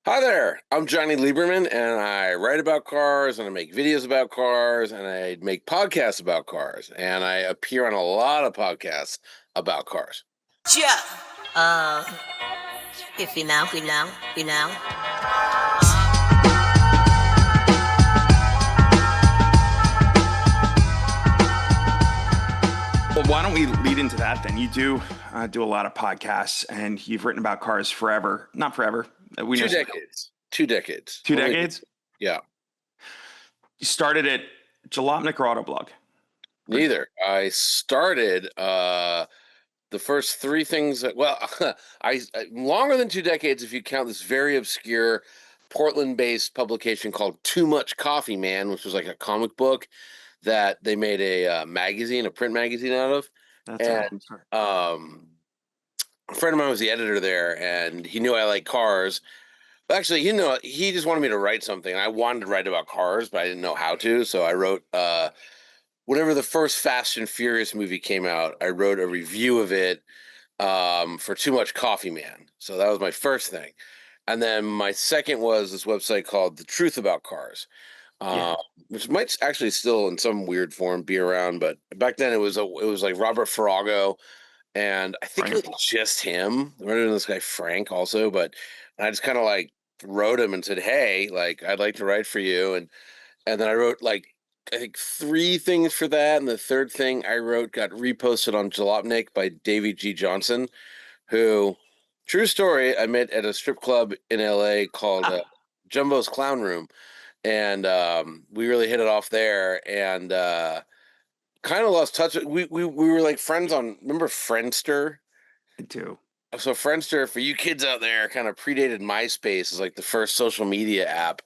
Hi there, I'm Jonny Lieberman, and I write about cars, and I make videos about cars, and I make podcasts about cars, and I appear on a lot of podcasts about cars. Yeah. Uh, if you know. Well, why don't we lead into that then? You do a lot of podcasts, and you've written about cars forever. Not forever. We know Two some decades. 2 decades. two decades. Yeah, You started at Jalopnik or Autoblog. Or, neither. I started the first three things that, well, longer than 2 decades if you count this very obscure Portland-based publication called Too Much Coffee Man, which was like a comic book that they made a magazine, a print magazine out of. that's And sorry. a friend of mine was the editor there, and he knew I like cars. Actually, he just wanted me to write something. I wanted to write about cars, but I didn't know how to. So I wrote whenever the first Fast and Furious movie came out, I wrote a review of it for Too Much Coffee Man. So that was my first thing. And then my second was this website called The Truth About Cars, Yeah, uh, which might actually still in some weird form be around. But back then it was like Robert Farago, and I think right. it was just him. There might have been this guy Frank also, but I just kind of like wrote him and said, "Hey, like I'd like to write for you," and then I wrote like I think three things for that, and the third thing I wrote got reposted on Jalopnik by Davy G. Johnson, who, true story, I met at a strip club in L.A. called Jumbo's Clown Room, and we really hit it off there, and kind of lost touch. We were like friends on. Remember Friendster? I do. So Friendster, for you kids out there, kind of predated MySpace as like the first social media app.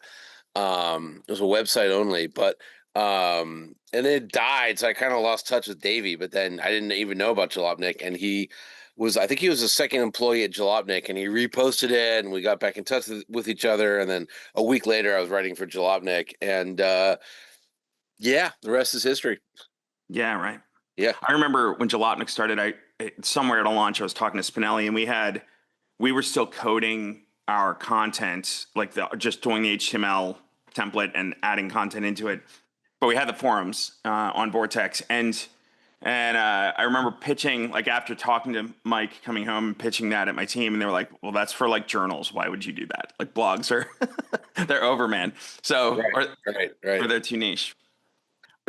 It was a website only, but and it died, so I kind of lost touch with Davey. But then I didn't even know about Jalopnik, and I think he was the second employee at Jalopnik, and he reposted it, and we got back in touch with each other. And then a week later, I was writing for Jalopnik, and yeah, the rest is history. Yeah, right. Yeah. I remember when Jalopnik started. Somewhere at a launch, I was talking to Spinelli, and we were still coding our content, like just doing the HTML template and adding content into it. But we had the forums on Vortex, and I remember pitching, like after talking to Mike, coming home and pitching that at my team, and they were like, "Well, that's for like journals. Why would you do that? Like blogs are they're over, man. So Right, right, or right. they're too niche."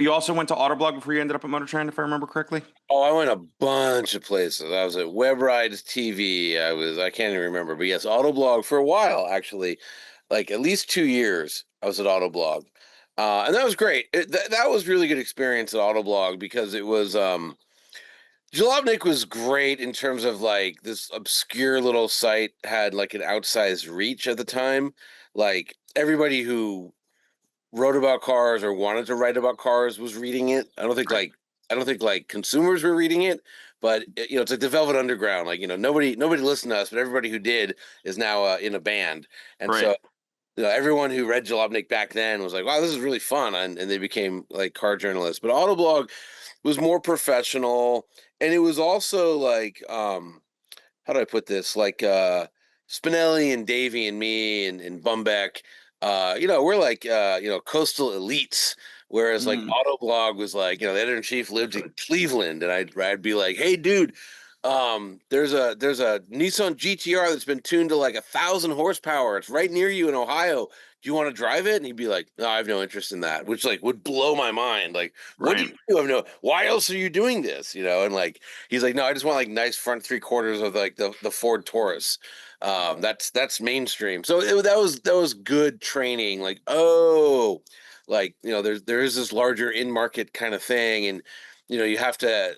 You also went to Autoblog before you ended up at Motor Trend, if I remember correctly. Oh, I went a bunch of places. I was at Web Rides TV. I can't even remember, but yes, Autoblog for a while, actually, like at least 2 years. I was at Autoblog, and that was great. That was really good experience at Autoblog because it was Jalopnik was great in terms of like this obscure little site had like an outsized reach at the time. Like everybody who wrote about cars or wanted to write about cars was reading it. Right. I don't think like consumers were reading it, but it's like the Velvet Underground. Like nobody listened to us, but everybody who did is now in a band, and Right. so everyone who read Jalopnik back then was like, "Wow, this is really fun," and they became like car journalists. But Autoblog was more professional, and it was also like how do I put this? Like Spinelli and Davey and me and Bumbeck, we're like coastal elites. Whereas like Mm. Autoblog was like, the editor in chief lived in Cleveland, and I'd be like, hey dude, there's a Nissan GTR that's been tuned to like 1,000 horsepower. It's right near you in Ohio. Do you want to drive it? And he'd be like, no, I have no interest in that, which like would blow my mind. Like, what do Right. you do? I have no, why else are you doing this? And like, he's like, no, I just want like nice front three quarters of like the Ford Taurus. That's mainstream. So that was good training. Like, oh, like there is this larger in market kind of thing, and you have to,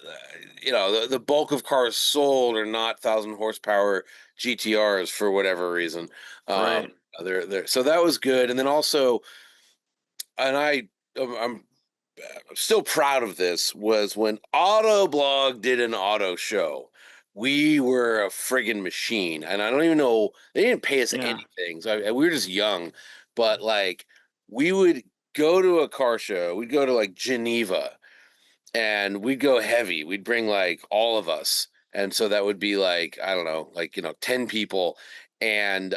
the bulk of cars sold are not 1,000 horsepower GTRs for whatever reason. Um, Right. they're so that was good, and then also, and I'm still proud of this was when Autoblog did an auto show. We were a friggin' machine, and I don't even know they didn't pay us Yeah. anything. So we were just young, but like we would go to a car show. We'd go to like Geneva, and we'd go heavy. We'd bring like all of us, and so that would be like I don't know, like 10 people, and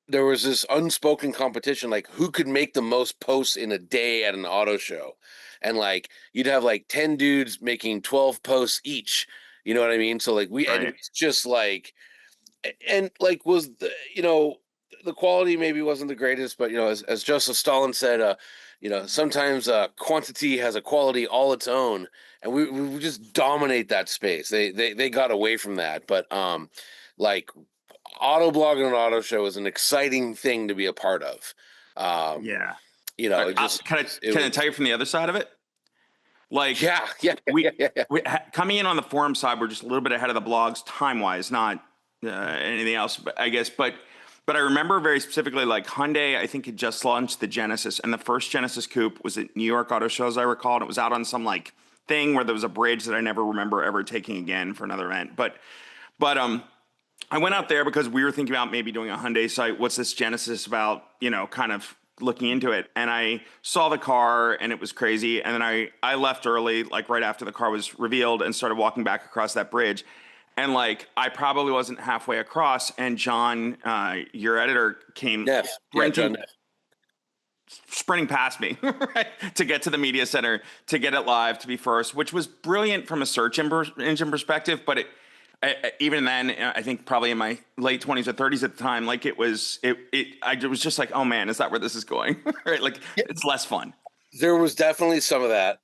there was this unspoken competition, like who could make the most posts in a day at an auto show, and like you'd have like 10 dudes making 12 posts each. You know what I mean? So like and it Right. was just like, and like was the, the quality maybe wasn't the greatest, but as Joseph Stalin said, sometimes quantity has a quality all its own, and we would just dominate that space. They got away from that, but like auto blog and an auto show is an exciting thing to be a part of. um Yeah. it just it Can I was tell you from the other side of it? Like yeah, yeah, yeah, yeah, yeah. coming in on the forum side, we're just a little bit ahead of the blogs time wise, not anything else, I guess. But I remember very specifically, like Hyundai, I think had just launched the Genesis, and the first Genesis Coupe was at New York Auto Show, as I recall, and it was out on some like thing where there was a bridge that I never remember ever taking again for another event. But I went out there because we were thinking about maybe doing a Hyundai site. What's this Genesis about? Kind of looking into it. And I saw the car and it was crazy. And then I left early, like right after the car was revealed, and started walking back across that bridge. And like, I probably wasn't halfway across. And John, your editor, came Neff, yeah, John sprinting, Neff. sprinting past me right, to get to the media center, to get it live, to be first, which was brilliant from a search engine perspective. But even then, I think probably in my late 20s or 30s at the time, like I was just like, oh man, is that where this is going? Right? Like it's less fun. There was definitely some of that.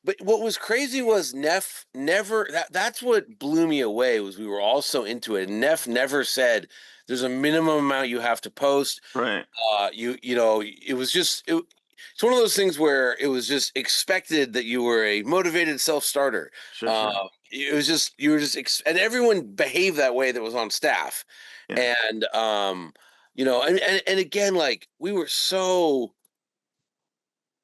But what was crazy was Neff never, that's what blew me away, was we were all so into it. And Neff never said there's a minimum amount you have to post. Right. It was just it's one of those things where it was just expected that you were a motivated self-starter. Sure, sure. It was just you were just and everyone behaved that way that was on staff. Yeah. And and again, like we were so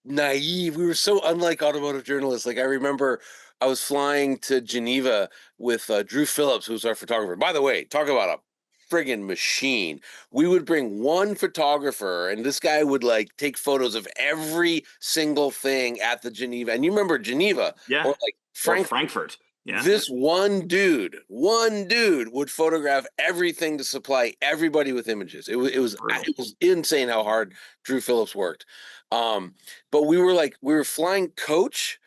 naive. We were so unlike automotive journalists. Like I remember I was flying to Geneva with Drew Phillips, who's our photographer. By the way, talk about a friggin' machine. We would bring one photographer, and this guy would like take photos of every single thing at the Geneva. And you remember Geneva Yeah. or like Or Frankfurt. Frankfurt. Yeah. This one dude would photograph everything to supply everybody with images. Brutal. it was insane how hard Drew Phillips worked. Um, but we were flying coach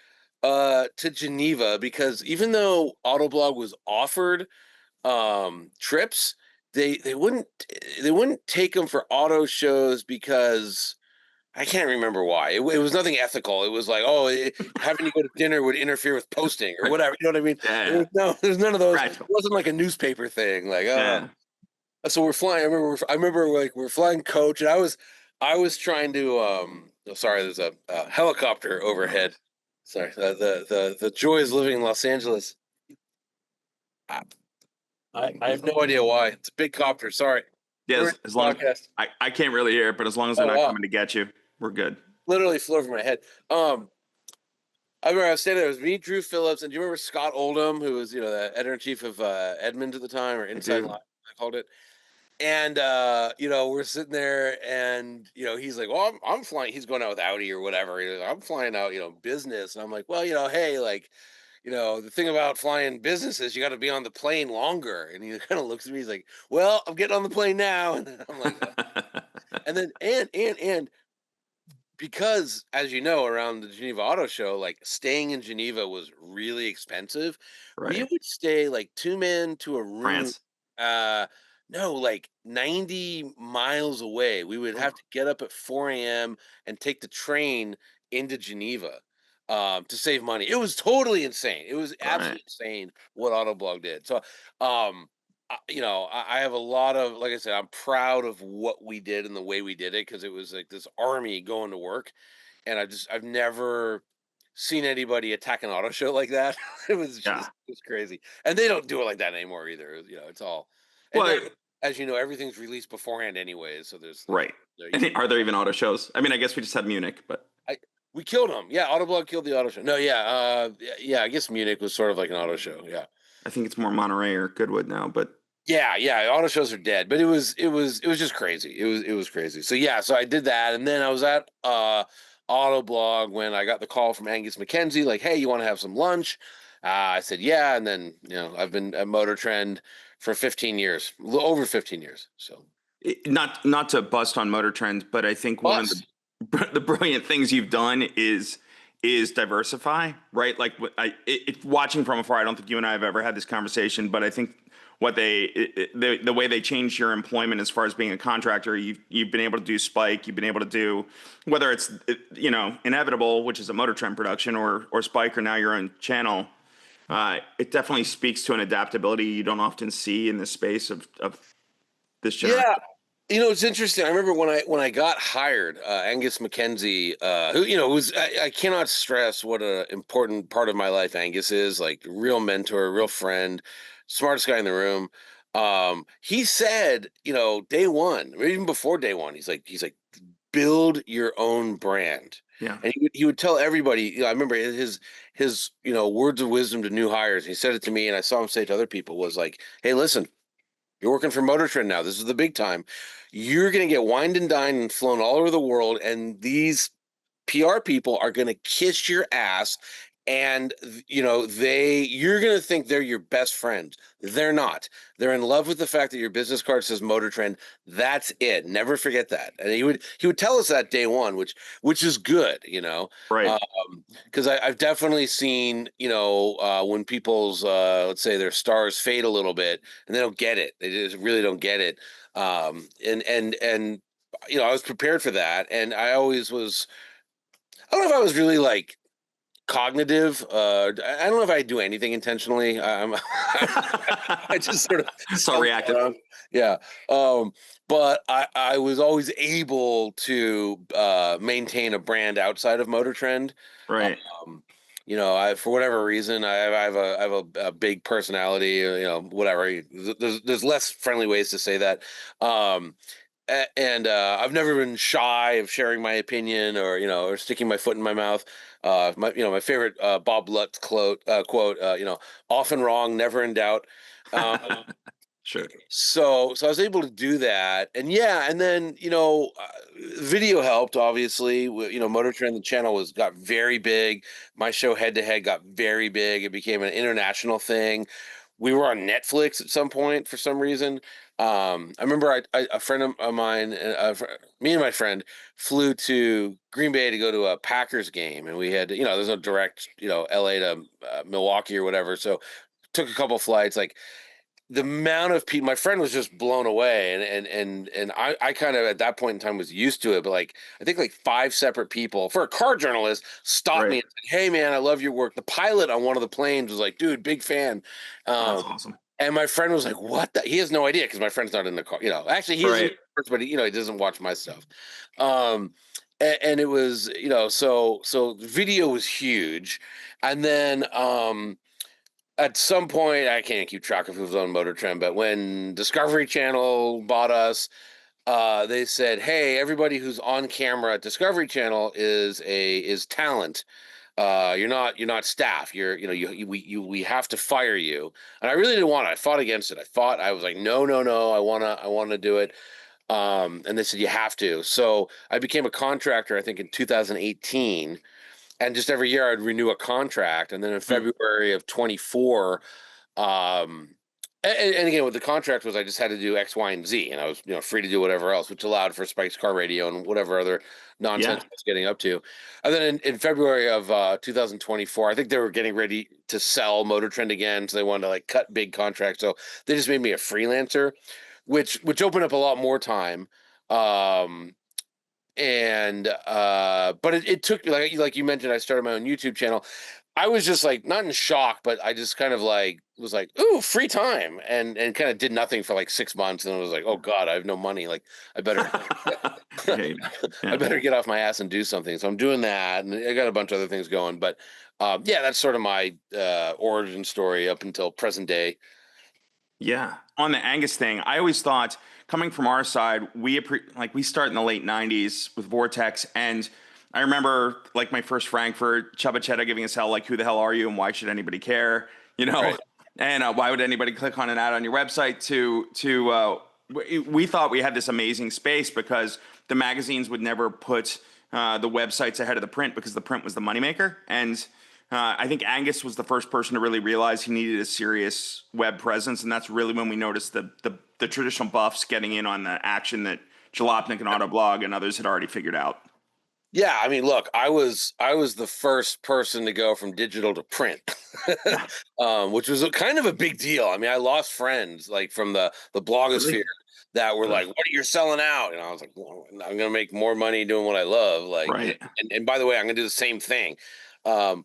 to Geneva because even though Autoblog was offered trips, they wouldn't take them for auto shows because I can't remember why. It was nothing ethical. It was like, oh, having to go to dinner would interfere with posting or whatever. You know what I mean? Yeah. There's none of those. It Practical. wasn't like a newspaper thing. Like, Yeah. so we're flying. I remember like we're flying coach, and I was trying to. Oh, sorry, there's a helicopter Oh, overhead. nice. Sorry, the joys of living in Los Angeles. I, I have no idea why. It's a big copter. Sorry. Yeah, We're in as the long podcast. I can't really hear it, but as long as they're Oh not wow! coming to get you, we're good. Literally flew over my head. I remember I was standing there. It was me, Drew Phillips, and do you remember Scott Oldham, who was the editor in chief of Edmund at the time, or I Inside do. Line, I called it. And we're sitting there, and he's like, "Well, I'm flying." He's going out with Audi or whatever. He's like, I'm flying out, business. And I'm like, "Well, hey, like, the thing about flying business is you got to be on the plane longer." And he kind of looks at me. He's like, "Well, I'm getting on the plane now." And then I'm like, and then and because as you know, around the Geneva Auto Show, like staying in Geneva was really expensive. We Right. would stay like two men to a room. France. Uh no, like 90 miles away. We would have Oh, to get up at 4 a.m. and take the train into Geneva to save money. It was totally insane. It was right. absolutely insane what Autoblog did. So I have a lot of, like I said, I'm proud of what we did and the way we did it, because it was like this army going to work, and I've never seen anybody attack an auto show like that. Yeah. It was crazy, and they don't do it like that anymore either. It's all, and Well, then as you know, everything's released beforehand anyways, so there's right. you can Are there even auto shows? I mean, I guess we just had Munich, but I we killed them. Yeah, Autoblog killed the auto show. No, yeah, yeah. I guess Munich was sort of like an auto show. Yeah. I think it's more Monterey or Goodwood now. But Yeah, yeah, auto shows are dead, but it was just crazy. It was crazy. So yeah, so I did that, and then I was at Autoblog when I got the call from Angus McKenzie, like, "Hey, you want to have some lunch?" I said, "Yeah," and then I've been at Motor Trend for 15 years, over 15 years. So Not to bust on Motor Trend, but I think one of Plus, the brilliant things you've done is diversify, right? Like watching from afar, I don't think you and I have ever had this conversation, but I think what the way they changed your employment as far as being a contractor, you've been able to do Spike, you've been able to do whether it's Inevitable, which is a Motor Trend production, or Spike, or now your own channel. It definitely speaks to an adaptability you don't often see in this space of this yeah. generation. It's interesting. I remember when I got hired, Angus McKenzie, who who's I cannot stress what an important part of my life Angus is. Like real mentor, real friend, smartest guy in the room. He said, day one, or even before day one, he's like, build your own brand. Yeah. And he would tell everybody. I remember his words of wisdom to new hires. He said it to me, and I saw him say it to other people. Was like, hey, listen. You're working for Motor Trend now. This is the big time. You're going to get wined and dined and flown all over the world, and these PR people are going to kiss your ass, and you're going to think they're your best friend. They're not. They're in love with the fact that your business card says Motor Trend. That's it. Never forget that. And he would tell us that day one, which is good, Right. because I've definitely seen, when people's let's say their stars fade a little bit and they don't get it. They just really don't get it. And I was prepared for that, and I always was. I don't know if I was really like cognitive. I don't know if I do anything intentionally. I just sort of So stumble reactive. around. Yeah. Um, but I was always able to maintain a brand outside of Motor Trend. Right. Um, I for whatever reason I have a big personality. Whatever. There's less friendly ways to say that. Um, and I've never been shy of sharing my opinion or sticking my foot in my mouth. My favorite Bob Lutz quote, often wrong, never in doubt. Um, Sure. so I was able to do that, and yeah, and then video helped obviously. Motor Trend, the channel got very big. My show Head to Head got very big. It became an international thing. We were on Netflix at some point for some reason. I remember a friend of mine, me and my friend flew to Green Bay to go to a Packers game, and we had there's no direct LA to Milwaukee or whatever, so took a couple flights. Like the amount of people, my friend was just blown away, and I kind of at that point in time was used to it, but like I think like five separate people for a car journalist stopped me Right. and said, hey man, I love your work. The pilot on one of the planes was like, dude, big fan. Oh, that's um awesome. and my friend was like, what the, he has no idea because my friend's not in the car, actually he is in the Right. car, but he doesn't watch my stuff. Um and it was so video was huge. And then at some point, I can't keep track of who's on Motor Trend, but when Discovery Channel bought us, they said, "Hey, everybody who's on camera at Discovery Channel is talent. You're not staff. We have to fire you." And I really didn't want it. I fought against it. I was like, no, no, no. I wanna do it. And they said you have to. So I became a contractor, I think in 2018, and just every year I'd renew a contract. And then in Mm. February of 24, and again, what the contract was, I just had to do X, Y, and Z, and I was free to do whatever else, which allowed for Spike's Car Radio and whatever other nonsense Yeah. I was getting up to. And then in February of 2024, I think they were getting ready to sell Motor Trend again, so they wanted to like cut big contracts. So they just made me a freelancer, which opened up a lot more time. Um, and but it took me, like you mentioned, I started my own YouTube channel. I was just like not in shock, but I just kind of like was like, ooh, free time, and kind of did nothing for like 6 months, and I was like, oh god, I have no money. Like I better Yeah. I Yeah. better get off my ass and do something. So I'm doing that, and I got a bunch of other things going. But yeah, that's sort of my origin story up until present day. Yeah. On the Angus thing, I always thought coming from our side, we start in the late '90s with Vortex, and I remember like my first Frankfurt, Chubba Cheddar giving us hell, like, "Who the hell are you, and why should anybody care?" You know, Right. and why would anybody click on an ad on your website? We thought we had this amazing space because the magazines would never put the websites ahead of the print because the print was the moneymaker, and I think Angus was the first person to really realize he needed a serious web presence, and that's really when we noticed the the traditional buffs getting in on the action that Jalopnik and Autoblog and others had already figured out. Yeah, I mean, look, I was the first person to go from digital to print, Yeah. which was kind of a big deal. I mean, I lost friends like from the blogosphere Really? that were Ugh. like, "What are you selling out?" And I was like, well, "I'm gonna make more money doing what I love." Like, Right. and by the way, I'm gonna do the same thing. Um,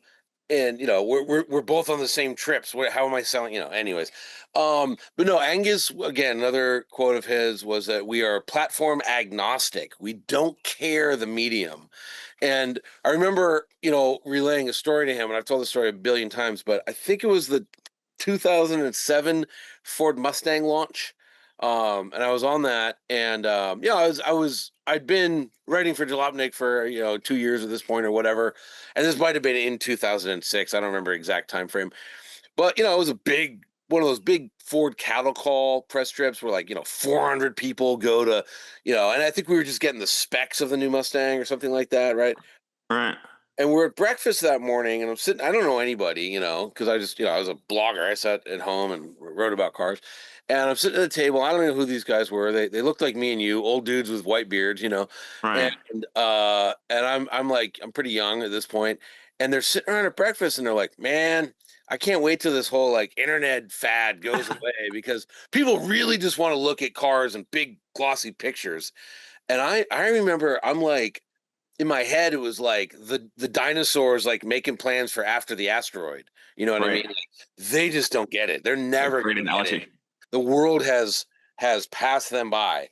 and we're both on the same trips. How am I selling? Anyways. But no, Angus, again, another quote of his was that we are platform agnostic. We don't care the medium. And I remember, relaying a story to him, and I've told the story a billion times, but I think it was the 2007 Ford Mustang launch. And I was on that, and yeah, I'd been writing for Jalopnik for 2 years at this point or whatever, and this might have been in 2006. I don't remember exact time frame, but it was a big one of those big Ford cattle call press trips where 400 people go to, and I think we were just getting the specs of the new Mustang or something like that, right? Right. And we're at breakfast that morning, and I'm sitting. I don't know anybody, because I just, I was a blogger. I sat at home and wrote about cars, and I'm sitting at the table. I don't know who these guys were. They looked like me and you, old dudes with white beards, Right. and I'm like, I'm pretty young at this point, and they're sitting around at breakfast, and they're like, man, I can't wait till this whole like internet fad goes away because people really just want to look at cars and big glossy pictures. And I remember I'm like, in my head it was like the dinosaurs like making plans for after the asteroid. You know what I mean? Right. Like, they just don't get it. They're It's a never great going to get it. analogy. The world has passed them by.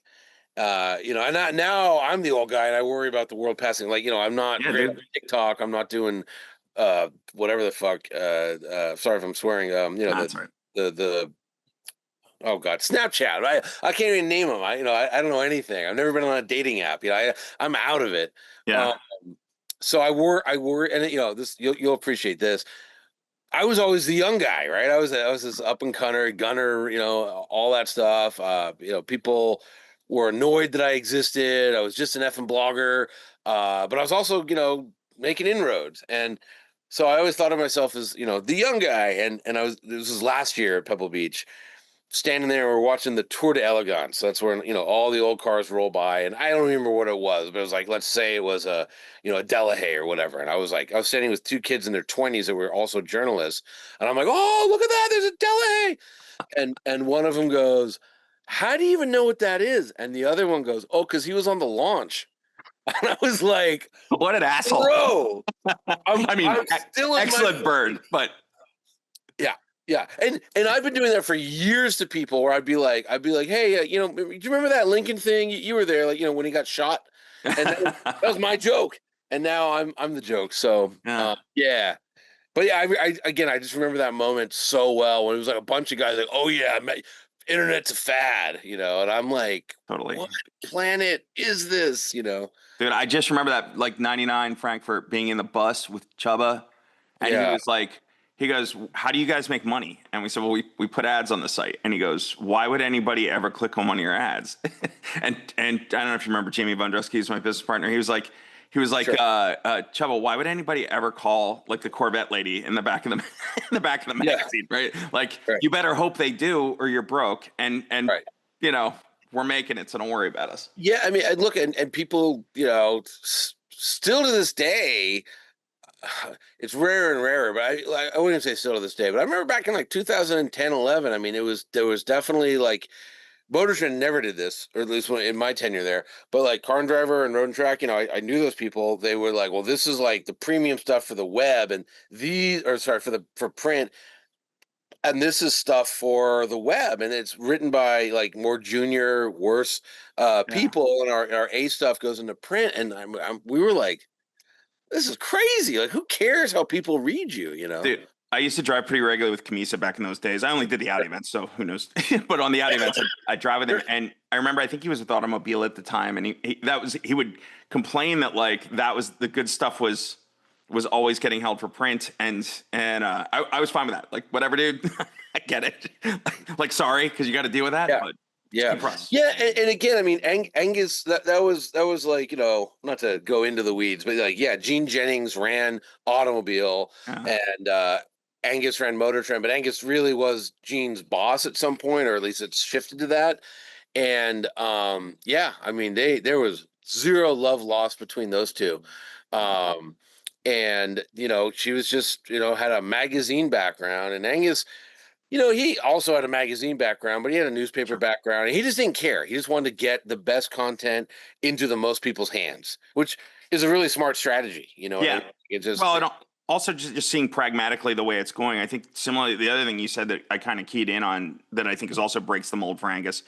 And now I'm the old guy and I worry about the world passing. Like, I'm not Yeah, great on dude. TikTok. I'm not doing whatever the fuck. Sorry if I'm swearing. That's right. The oh god, Snapchat. I can't even name them. I don't know anything. I've never been on a dating app. I'm out of it. Yeah. Um, so I worry, and this you'll appreciate this. I was always the young guy, right? I was this up and gunner, all that stuff. People were annoyed that I existed. I was just an effing blogger, but I was also, making inroads, and so I always thought of myself as, the young guy. And this was last year at Pebble Beach, standing there, we're watching the Tour de Elegance. So that's where all the old cars roll by, and I don't remember what it was, but it was like, let's say it was a Delahaye or whatever. And I was standing with two kids in their 20s that were also journalists, and I'm like, oh, look at that, there's a Delahaye. And one of them goes, how do you even know what that is? And the other one goes, oh, because he was on the launch. And I was like, What an asshole. bro, I'm I mean, I'm still in my excellent bird, but yeah. Yeah, and I've been doing that for years to people where I'd be like, hey, do you remember that Lincoln thing? You were there, like, when he got shot, and that was my joke, and now I'm the joke. So yeah, yeah, but yeah, again, I just remember that moment so well when it was like a bunch of guys like, oh yeah, internet's a fad, and I'm like, totally. what planet is this? Dude, I just remember that like 99 Frankfurt being in the bus with Chubba, and he Yeah, was like, he goes, how do you guys make money? And we said, well, we put ads on the site. And he goes, why would anybody ever click on one of your ads? and I don't know if you remember Jamie Vondrowski is my business partner. He was like, sure. Chubba, why would anybody ever call like the Corvette lady in the back of the in the back of the Yeah, magazine, right? Like, right, you better hope they do, or you're broke. And right. we're making it, so don't worry about us. Yeah, I mean, look, and people, still to this day, it's rarer and rarer, but I wouldn't say still to this day. But I remember back in like 2010, 11. I mean, there was definitely like Motor Trend never did this, or at least in my tenure there. But like Car and Driver and Road and Track, I knew those people. They were like, well, this is like the premium stuff for the web, and for print, and this is stuff for the web, and it's written by like more junior, worse Yeah. people, and our A stuff goes into print. And we were like, this is crazy. Like, who cares how people read you? Dude, I used to drive pretty regularly with Camisa back in those days. I only did the Audi events, so who knows? But on the Audi events, I drive with him, and I remember I think he was with Automobile at the time, and he would complain that like that was the good stuff was always getting held for print, and I was fine with that. Like, whatever, dude. I get it. Like sorry, because you got to deal with that, Yeah. but Yeah, good press. yeah, and again, I mean, Angus, that was like, not to go into the weeds, but like, yeah, Gene Jennings ran Automobile, Yeah. and Angus ran Motor Trend, but Angus really was Gene's boss at some point, or at least it's shifted to that. And yeah, I mean, there was zero love lost between those two. Um, and she was just had a magazine background, and Angus, he also had a magazine background, but he had a newspaper Sure. background, and he just didn't care. He just wanted to get the best content into the most people's hands, which is a really smart strategy. You know what I Yeah. mean? It just Well, and also just seeing pragmatically the way it's going. I think similarly, the other thing you said that I kind of keyed in on that I think is also breaks the mold for Angus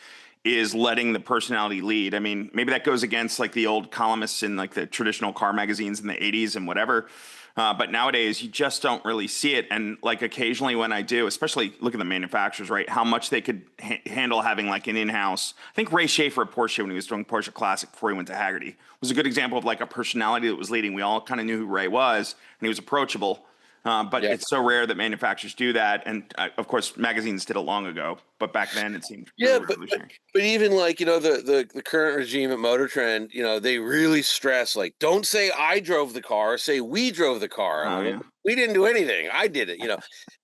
is letting the personality lead. I mean, maybe that goes against like the old columnists in like the traditional car magazines in the 80s and whatever. But nowadays, you just don't really see it. And like occasionally when I do, especially look at the manufacturers, right? How much they could handle having like an in-house. I think Ray Schaefer at Porsche, when he was doing Porsche Classic before he went to Haggerty, was a good example of like a personality that was leading. We all kind of knew who Ray was, and he was approachable. But yeah. it's so rare that manufacturers do that. And of course, magazines did it long ago, but back then it seemed Yeah, really but revolutionary. but even like the current regime at Motor Trend, they really stress like don't say I drove the car, say we drove the car. I'm Oh like, well, yeah, we didn't do anything, I did it.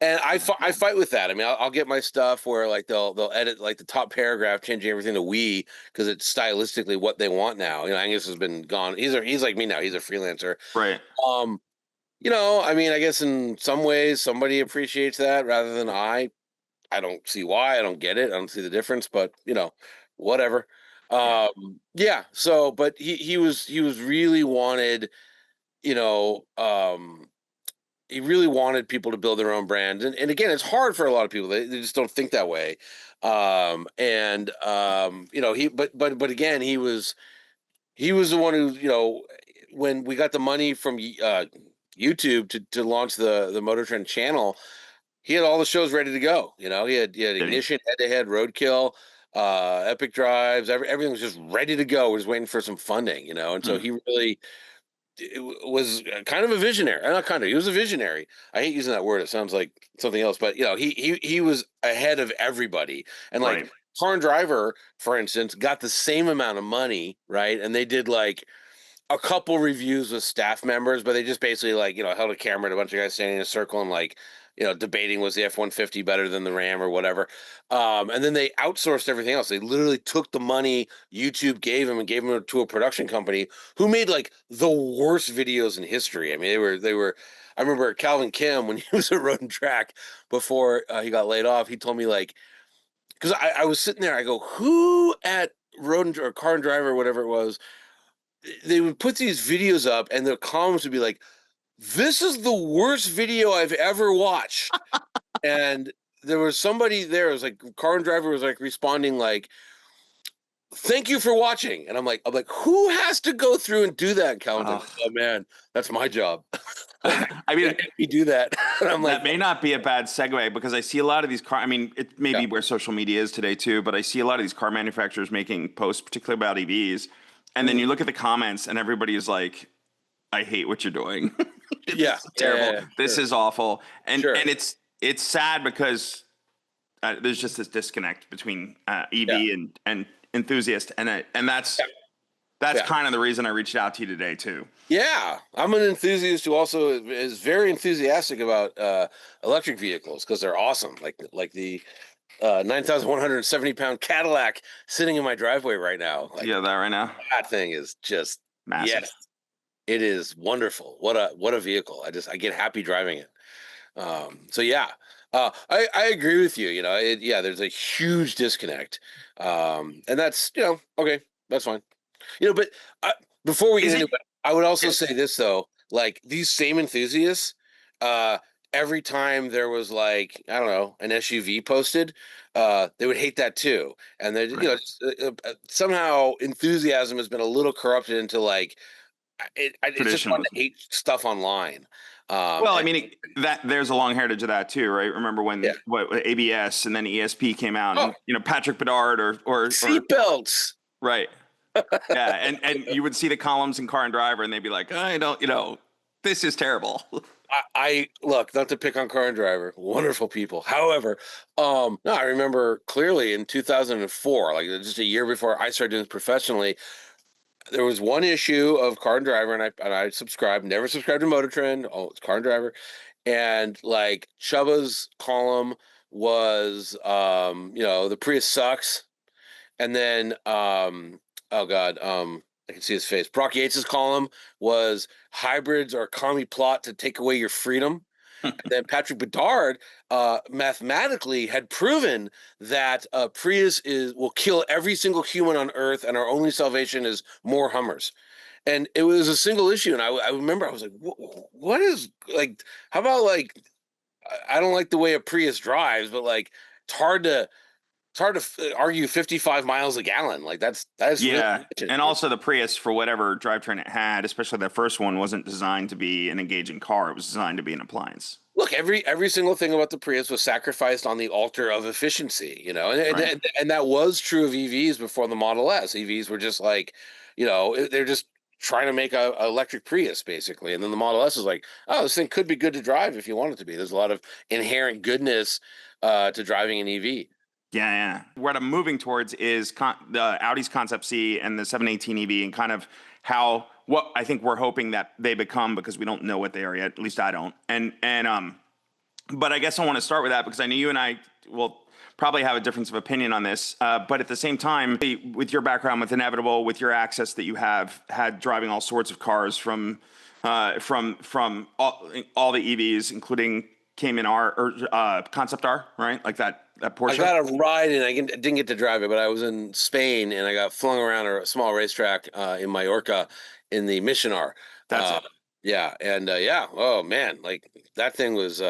And I fight with that. I mean, I'll get my stuff where like they'll edit like the top paragraph, changing everything to we because it's stylistically what they want now. Angus has been gone. He's like me now. He's a freelancer. right. Um, I mean, I guess in some ways somebody appreciates that rather than I. I don't see why. I don't get it. I don't see the difference, but whatever. Yeah, Yeah. So, but he was really wanted, you know, he really wanted people to build their own brand. And again, it's hard for a lot of people. They just don't think that way. And but again, he was the one who, when we got the money from YouTube to launch the Motor Trend channel, he had all the shows ready to go. He had did he? Ignition, Head to Head, Roadkill, Epic Drives. Everything was just ready to go. We're just waiting for some funding. And so Hmm. he really was kind of a visionary. Not kind of. He was a visionary. I hate using that word. It sounds like something else. But he was ahead of everybody. And like Right. Car and Driver, for instance, got the same amount of money, right? And they did like a couple reviews with staff members, but they just basically like held a camera and a bunch of guys standing in a circle and like debating was the F-150 better than the Ram or whatever. And then they outsourced everything else. They literally took the money YouTube gave them and gave them to a production company who made like the worst videos in history. I mean, they were. I remember Calvin Kim when he was at Road and Track before he got laid off. He told me like because I was sitting there. I go, who at Road and or Car and Driver or whatever it was, they would put these videos up and the comments would be like, this is the worst video I've ever watched. And there was somebody there, it was like Car and Driver was like responding like, thank you for watching. And I'm like, who has to go through and do that? And Calvin's like, Oh, oh man, that's my job. Like, I mean, we do that. And I'm like, that may not be a bad segue because I see a lot of these car. I mean, it may yeah, be where social media is today too, but I see a lot of these car manufacturers making posts, particularly about EVs, and then mhm, you look at the comments, and everybody is like, "I hate what you're doing. This yeah, is yeah, yeah, terrible. yeah, This sure, is awful." And sure, it's sad because there's just this disconnect between yeah, EV and enthusiast, and yeah, that's yeah. kind of the reason I reached out to you today too. Yeah, I'm an enthusiast who also is very enthusiastic about electric vehicles because they're awesome. Like the 9,170 pound Cadillac sitting in my driveway right now. You Like got that right now? that thing is just yes, Massive. it is wonderful. What a vehicle. I get happy driving it. So yeah, I agree with you. Yeah, there's a huge disconnect, and that's okay, that's fine. But uh, before we get Is into it? it, I would also Yeah, say this though, like these same enthusiasts, uh, every time there was like, I don't know, an SUV posted, they would hate that too. And they, right. somehow enthusiasm has been a little corrupted into like, it's just fun to Traditionalism. hate stuff online. Well, I And mean, that there's a long heritage of that too, right? Remember yeah. when what ABS and then ESP came out, Oh, and Patrick Bedard or seatbelts. right, yeah, and you would see the columns in Car and Driver, and they'd be like, I don't, this is terrible. I look, not to pick on Car and Driver, wonderful people. However, no, I remember clearly in 2004, like just a year before I started doing this professionally, there was one issue of Car and Driver, and I subscribed, never subscribed to Motor Trend. Oh, it's Car and Driver, and like Chubba's column was the Prius sucks, and then oh god, I can see his face. Brock Yates's column was hybrids or a commie plot to take away your freedom. And then Patrick Bedard mathematically had proven that Prius will kill every single human on Earth, and our only salvation is more Hummers. And it was a single issue, and I remember I was like, "What is like? How about like? I don't like the way a Prius drives, but like it's hard to argue 55 miles a gallon. Like that's really Yeah, efficient. and also the Prius, for whatever drivetrain it had, especially the first one, wasn't designed to be an engaging car. It was designed to be an appliance. Look, every single thing about the Prius was sacrificed on the altar of efficiency, Right. and that was true of EVs before the Model S. EVs were just like, they're just trying to make a electric Prius basically, and then the Model S is like, oh, this thing could be good to drive if you want it to be. There's a lot of inherent goodness to driving an EV. Yeah, yeah. What I'm moving towards is the Audi's Concept C and the 718 EV, and kind of what I think we're hoping that they become, because we don't know what they are yet. At least I don't. But I guess I want to start with that because I know you and I will probably have a difference of opinion on this. But at the same time, with your background with Inevitable, with your access that you have had driving all sorts of cars from all the EVs, including Cayman R or Concept R, right? Like that I Porsche. got a ride and I didn't get to drive it, but I was in Spain and I got flung around a small racetrack in Mallorca in the Mission R. That's Uh, it. yeah, and yeah, oh man, like that thing was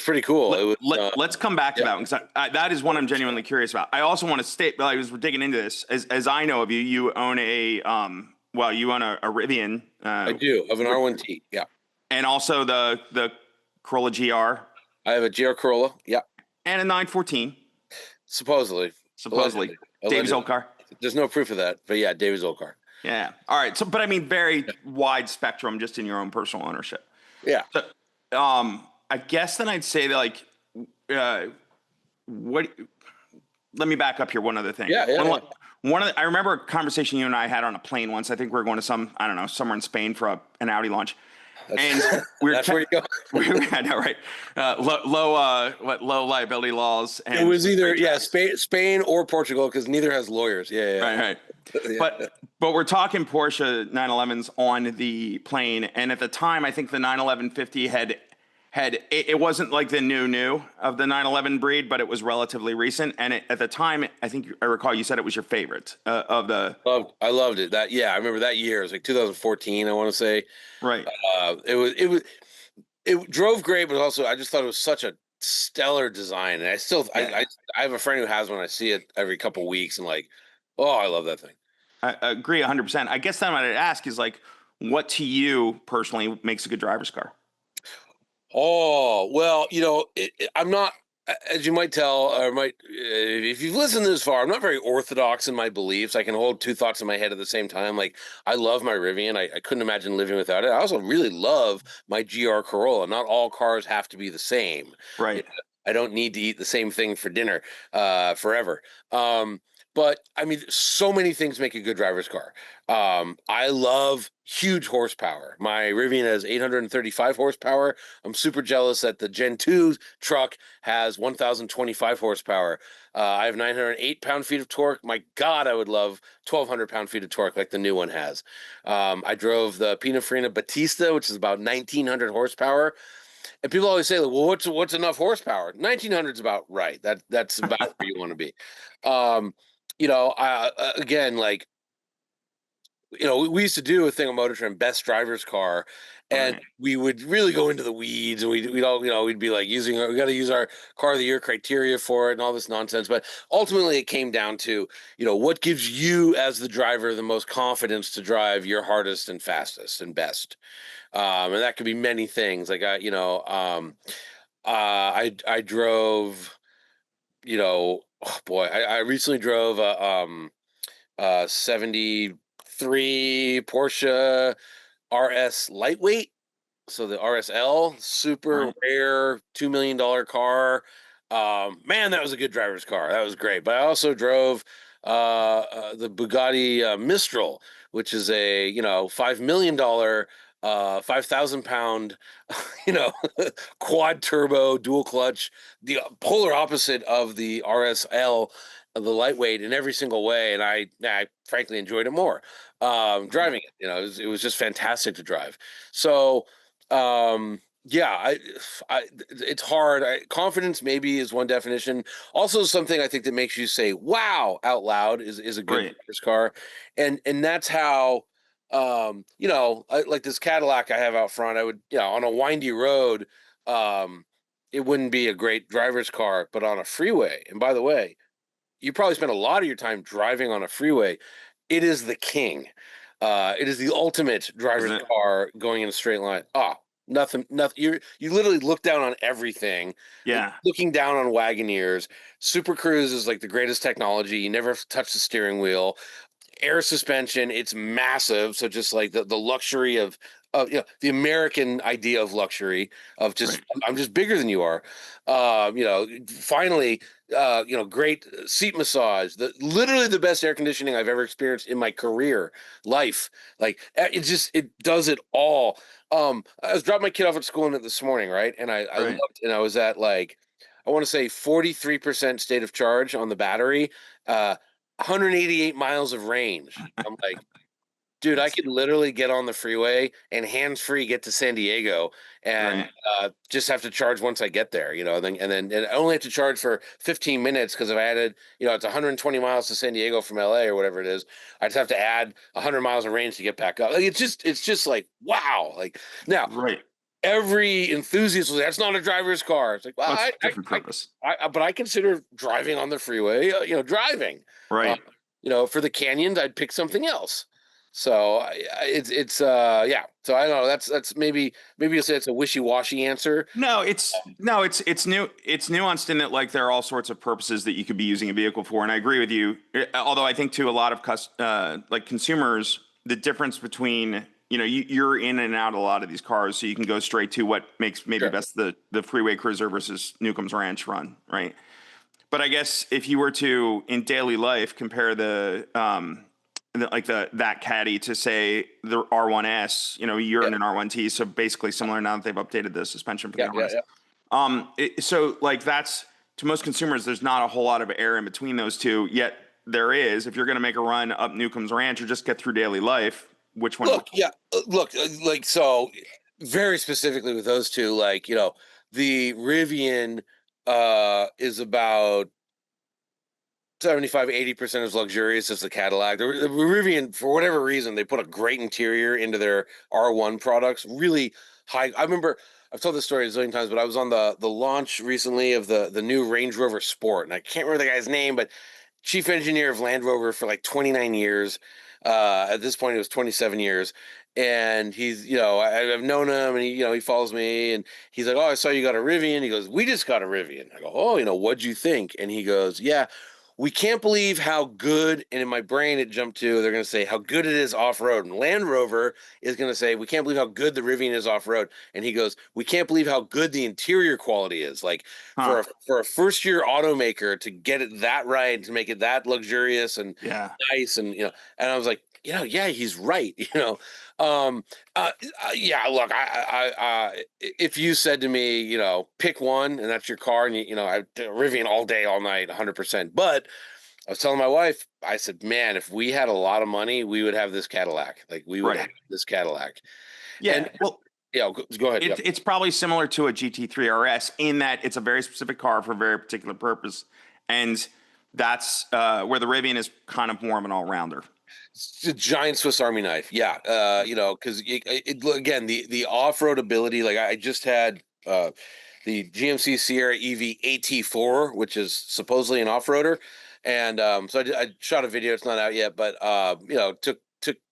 pretty cool. It was Let's come back to yeah, that one, because that is one I'm genuinely curious about. I also want to state, while I was digging into this, as I know of you, you own you own a Rivian, I do. I have an R1T. Yeah, and also the Corolla GR I have a GR Corolla. Yeah, and a 914, supposedly, supposedly allegedly, Davy's allegedly. old car. There's no proof of that, but yeah, David's old car. Yeah. All right. So, but I mean, very wide spectrum just in your own personal ownership. Yeah, So, I guess then I'd say that, like, uh, what? Let me back up here. One other thing. yeah, yeah, yeah. I remember a conversation you and I had on a plane once. I think we were going to I don't know, somewhere in Spain for an Audi launch, and That's we were, that's where you go. I know, right? Low liability laws, It and was either great yeah, traffic. Spain or Portugal because neither has lawyers. Yeah, Right, right. yeah, yeah. But we're talking Porsche 911s on the plane, and at the time, I think the 911 50 it wasn't like the new of the 911 breed, but it was relatively recent. And at the time, I think I recall you said it was your favorite of the I loved it. I remember that year. It was like 2014, I want to say. right. It drove great, but also I just thought it was such a stellar design. And Yeah, I have a friend who has one. I see it every couple weeks and like, oh, I love that thing. I agree 100%. I guess then what I'd ask is, like, what to you personally makes a good driver's car? Oh, well, I'm not, as you might tell, or if you've listened this far, I'm not very orthodox in my beliefs. I can hold two thoughts in my head at the same time. Like, I love my Rivian. I couldn't imagine living without it. I also really love my GR Corolla. Not all cars have to be the same. You Right. know, I don't need to eat the same thing for dinner forever. But I mean, so many things make a good driver's car. I love huge horsepower. My Rivian has 835 horsepower. I'm super jealous that the Gen 2 truck has 1,025 horsepower. I have 908 pound-feet of torque. My God, I would love 1,200 pound-feet of torque like the new one has. I drove the Pininfarina Battista, which is about 1,900 horsepower. And people always say, like, well, what's enough horsepower? 1,900 is about right. That's about where you want to be. Um, again, like, we used to do a thing on Motor Trend, best driver's car, and Right. we would really go into the weeds, and we'd all, we'd be like we got to use our car of the year criteria for it and all this nonsense. But ultimately, it came down to, what gives you as the driver the most confidence to drive your hardest and fastest and best. And that could be many things. Like I drove, oh boy, I recently drove a 73 Porsche RS lightweight. So the RSL, super Right. rare, $2 million car. Man, that was a good driver's car. That was great. But I also drove the Bugatti Mistral, which is a $5 million 5,000 pound, you know, quad turbo, dual clutch, the polar opposite of the RSL, of the lightweight in every single way. And I frankly enjoyed it more driving it. You know, it was just fantastic to drive. So, yeah, it's hard. Confidence maybe is one definition. Also, something I think that makes you say "wow" out loud is a good Right. driver's car, and that's how like this Cadillac I have out front. I would, on a windy road, um, it wouldn't be a great driver's car, but on a freeway. And by the way, you probably spend a lot of your time driving on a freeway. It is the king. It is the ultimate Isn't driver's it? car going in a straight line. Oh, nothing. You literally look down on everything, Yeah. looking down on Wagoneers. Super Cruise is like the greatest technology. You never touch the steering wheel. Air suspension, it's massive. So just like the luxury of the American idea of luxury of just Right. I'm just bigger than you are. Finally, great seat massage. Literally the best air conditioning I've ever experienced in my career life. Like it does it all. I was dropping my kid off at school this morning, right? And I Right. looked and I was at like I want to say 43% state of charge on the battery. 188 miles of range. I'm like, dude, I That's could literally get on the freeway and hands-free get to San Diego and right. just have to charge once I get there, and I only have to charge for 15 minutes because if I added, it's 120 miles to San Diego from LA or whatever it is, I just have to add 100 miles of range to get back up. Like it's just like wow. Like now Right. every enthusiast was that's not a driver's car. It's like, well, Well, it's different purpose. but I consider driving on the freeway, driving. Uh, Right. for the canyons, I'd pick something else. So it's yeah. So I don't know. That's maybe you'll say it's a wishy washy answer. It's new. It's nuanced in that like there are all sorts of purposes that you could be using a vehicle for, and I agree with you. Although I think to a lot of like consumers, the difference between you're in and out of a lot of these cars, so you can go straight to what makes maybe Sure. best the freeway cruiser versus Newcomb's Ranch run, right? But I guess if you were to in daily life compare that caddy to say the R1S, you're Yeah. in an R1T, so basically similar now that they've updated the suspension for the Yeah. Yeah. R1S. Yeah. So like that's to most consumers, there's not a whole lot of air in between those two. Yet there is. If you're going to make a run up Newcomb's Ranch or just get through daily life, which one? Like so, very specifically with those two, like the Rivian is about 75-80% as luxurious as the Cadillac. The Rivian, for whatever reason, they put a great interior into their R1 products. Really high. I remember I've told this story a zillion times, but I was on the launch recently of the new Range Rover Sport, and I can't remember the guy's name, but chief engineer of Land Rover for like 29 years. At this point, it was 27 years. And he's, I've known him and he follows me and he's like, oh, I saw you got a Rivian. He goes, we just got a Rivian. I go, oh, what'd you think? And he goes, yeah, we can't believe how good. And in my brain, it jumped to, they're going to say how good it is off road. And Land Rover is going to say, we can't believe how good the Rivian is off road. And he goes, we can't believe how good the interior quality is. Like Huh? for a first year automaker to get it that right, to make it that luxurious and Yeah. nice. And, and I was like, yeah, he's right. Um, yeah, look, if you said to me, pick one and that's your car and I Rivian all day, all night, 100%. But I was telling my wife, I said, man, if we had a lot of money, we would have this Cadillac. Like we would have Right. this Cadillac. And Yeah. Well, yeah, go ahead. Yeah. it's probably similar to a GT3 RS in that it's a very specific car for a very particular purpose, and that's where the Rivian is kind of more of an all rounder. It's a giant Swiss Army knife. Yeah. Because again, the off-road ability, like I just had the GMC Sierra EV AT4, which is supposedly an off-roader. And so I shot a video. It's not out yet, but took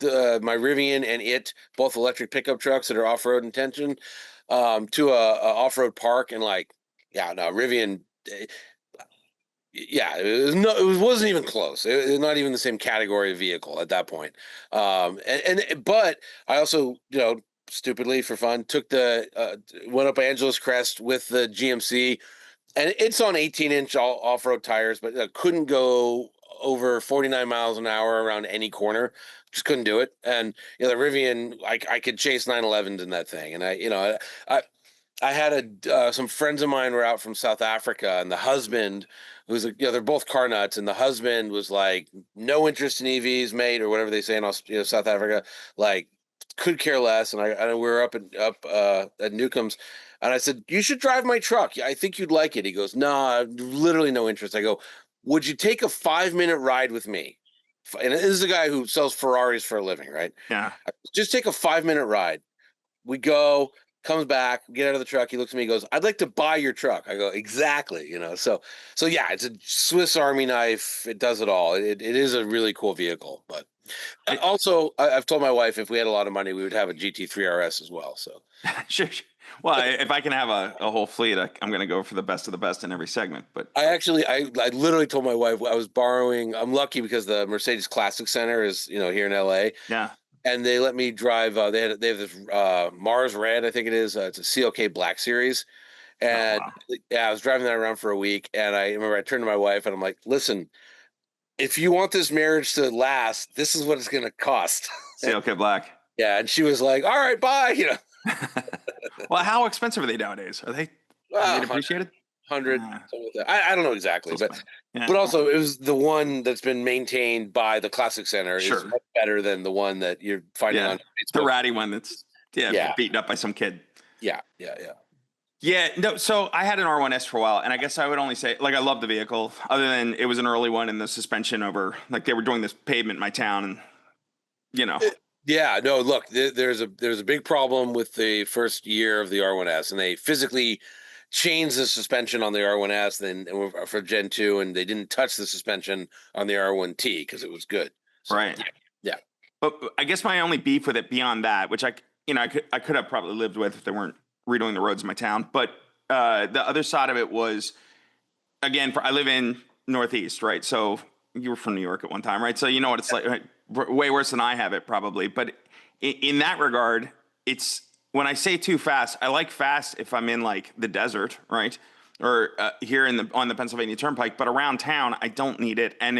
my Rivian and both electric pickup trucks that are off-road intention, to a off-road park, and like, yeah, no, Rivian. Yeah, it wasn't even close. It was not even the same category of vehicle at that point. But I also, stupidly for fun, took went up Angeles Crest with the GMC, and it's on 18-inch off-road tires, but couldn't go over 49 miles an hour around any corner. Just couldn't do it. And the Rivian, I could chase 911s in that thing. And I I had some friends of mine were out from South Africa, and the husband, they're both car nuts, and the husband was like, no interest in EVs, mate, or whatever they say in South Africa, like could care less. And we were up at Newcomb's, and I said, you should drive my truck. I think you'd like it. He goes, no, literally no interest. I go, would you take a 5 minute ride with me? And this is a guy who sells Ferraris for a living, right? Yeah. Just take a 5 minute ride. We go, comes back, get out of the truck. He looks at me, he goes, I'd like to buy your truck. I go, exactly. So yeah, it's a Swiss Army knife. It does it all. It is a really cool vehicle. But also, I've told my wife if we had a lot of money, we would have a GT3 RS as well. So Sure. Well, if I can have a whole fleet, I'm going to go for the best of the best in every segment. But I literally told my wife I was borrowing. I'm lucky because the Mercedes Classic Center is here in LA. yeah. And they let me drive. They have this Mars Red, I think it is. It's a CLK Black Series, Oh, and wow. yeah, I was driving that around for a week. And I remember I turned to my wife and I'm like, "Listen, if you want this marriage to last, this is what it's going to cost." CLK Black. Yeah, and she was like, "All right, bye." Well, how expensive are they nowadays? Are they depreciated? 100, Uh, something like that. I don't know exactly, so but yeah. but also it was the one that's been maintained by the Classic Center is Sure. much better than the one that you're finding Yeah. on The Facebook. ratty one that's Yeah, beaten up by some kid. yeah. Yeah, no, so I had an R1S for a while, and I guess I would only say, like, I love the vehicle, other than it was an early one and the suspension over, like, they were doing this pavement in my town, and, you know. Yeah, no, look, there's a big problem with the first year of the R1S, and they physically changed the suspension on the R1S for Gen 2, and they didn't touch the suspension on the R1T because it was good. So, Right. yeah. But I guess my only beef with it beyond that, which I could have probably lived with if they weren't redoing the roads in my town, but the other side of it was, again, I live in Northeast, right? So you were from New York at one time, right? So you know what it's like, right? Way worse than I have it probably. But in that regard, it's when I say too fast, I like fast if I'm in like the desert, right? Or here on the Pennsylvania Turnpike, but around town, I don't need it. And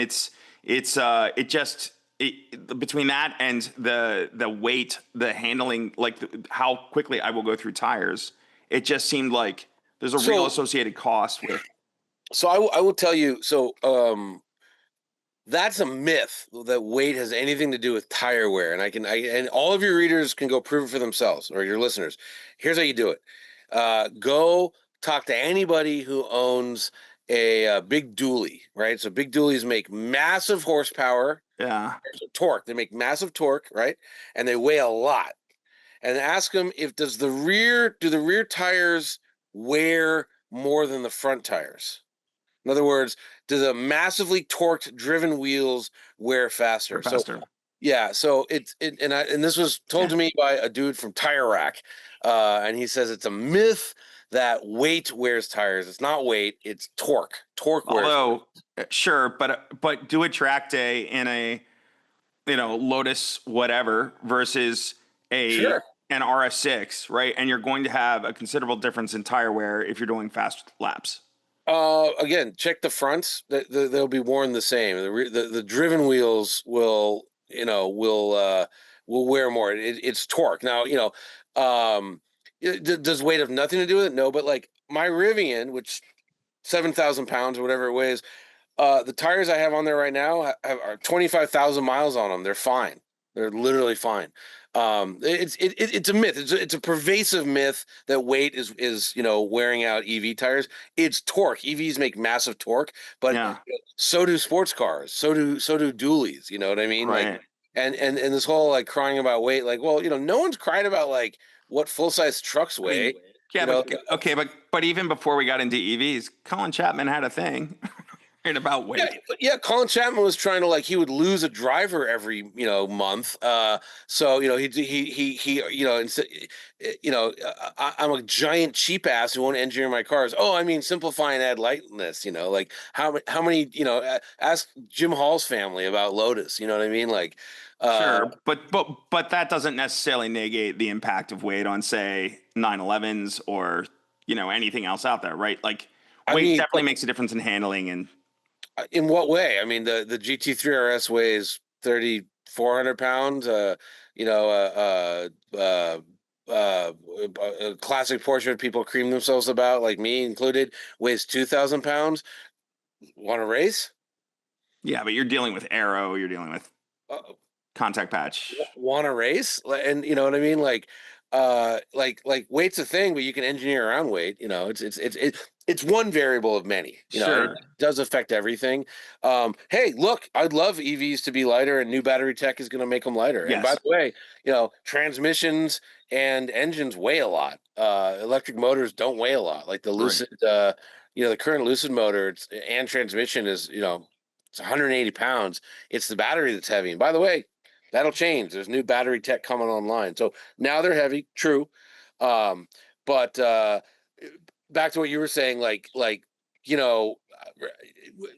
between that and the weight, the handling, like how quickly I will go through tires, it just seemed like there's a real associated cost with. So I will tell you. So that's a myth that weight has anything to do with tire wear, and all of your readers can go prove it for themselves, or your listeners. Here's how you do it: go talk to anybody who owns a big dually, right? So big dualies make massive horsepower, Yeah. torque. They make massive torque, right? And they weigh a lot. And ask them if do the rear tires wear more than the front tires? In other words, do the massively torqued driven wheels wear faster? Or So faster. yeah, so and this was told to me by a dude from Tire Rack, and he says it's a myth that weight wears tires. It's not weight; it's torque. Torque wears. Although, sure, but do a track day in a Lotus whatever versus Sure. an RS6, right? And you're going to have a considerable difference in tire wear if you're doing fast laps. Again, check the fronts. They'll be worn the same. The driven wheels will wear more. It's torque. Now, does weight have nothing to do with it? No, but like my Rivian, which 7,000 pounds or whatever it weighs, the tires I have on there right now are 25,000 miles on them. They're fine. They're literally fine. It's a myth. It's a pervasive myth that weight is wearing out EV tires. It's torque. EVs make massive torque, but Yeah. so do sports cars. So do dualies. You know what I mean? Like, Right. and this whole like crying about weight. Like, well, no one's crying about like what full size trucks weigh. Yeah, You know, but okay, but even before we got into EVs, Colin Chapman had a thing right about Yeah, weight. yeah. Colin Chapman was trying to he would lose a driver every month. So instead, I'm a giant cheap ass who won't engineer my cars. Oh, I mean, simplify and add lightness. Like how many ask Jim Hall's family about Lotus. You know what I mean? Like, Sure, but that doesn't necessarily negate the impact of weight on, say, 911s or anything else out there, right? Like I weight mean, definitely makes a difference in handling and In what way? I mean, the GT3 RS weighs 3,400 pounds. You know, a classic Porsche people cream themselves about, like me included, weighs 2,000 pounds. Want to race? Yeah, but you're dealing with aero, you're dealing with Uh, contact patch. want to race? And you know what I mean? Like weight's a thing, but you can engineer around weight. You know, it's one variable of many. You know, and it Sure. does affect everything. Hey, look, I'd love EVs to be lighter, and new battery tech is going to make them lighter. And by Yes. the way, you know, transmissions and engines weigh a lot. Electric motors don't weigh a lot. Like the Right. Lucid, you know, the current Lucid motor and transmission is, you know, it's 180 pounds. It's the battery that's heavy. And by the way, that'll change. There's new battery tech coming online. So now they're heavy, true. Um, but back to what you were saying, you know,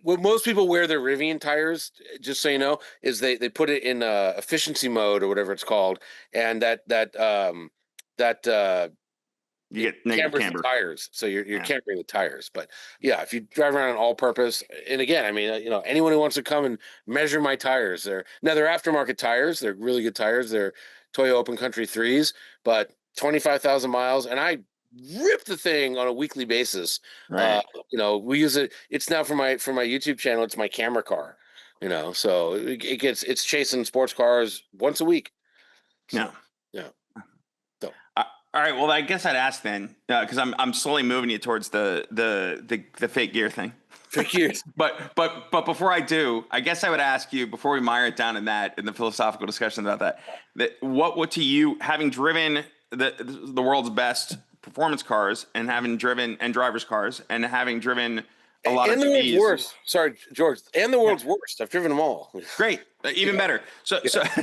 what most people wear their Rivian tires, just so you know, is they put it in efficiency mode or whatever it's called, and that You it get negative cambers the camber. tires, so you're Yeah. cambering the tires. But yeah, if you drive around on all purpose, and again, I mean, you know, anyone who wants to come and measure my tires, they're aftermarket tires. They're really good tires. They're Toyo Open Country threes, but 25,000 miles, and I rip the thing on a weekly basis. Uh, Right. you know, we use it. It's now for my YouTube channel. It's my camera car. You know, so it's chasing sports cars once a week. Yeah. So yeah, so All right. Well, I guess I'd ask then, because I'm slowly moving you towards the fake gear thing. for years. But before I do, I guess I would ask you before we mire it down in the philosophical discussion about that what to you, having driven the world's best performance cars and having driven and drivers cars and having driven a lot of And the world's EVs. worst. Sorry, George. And the world's worst. I've driven them all. Great, even better. So Yeah.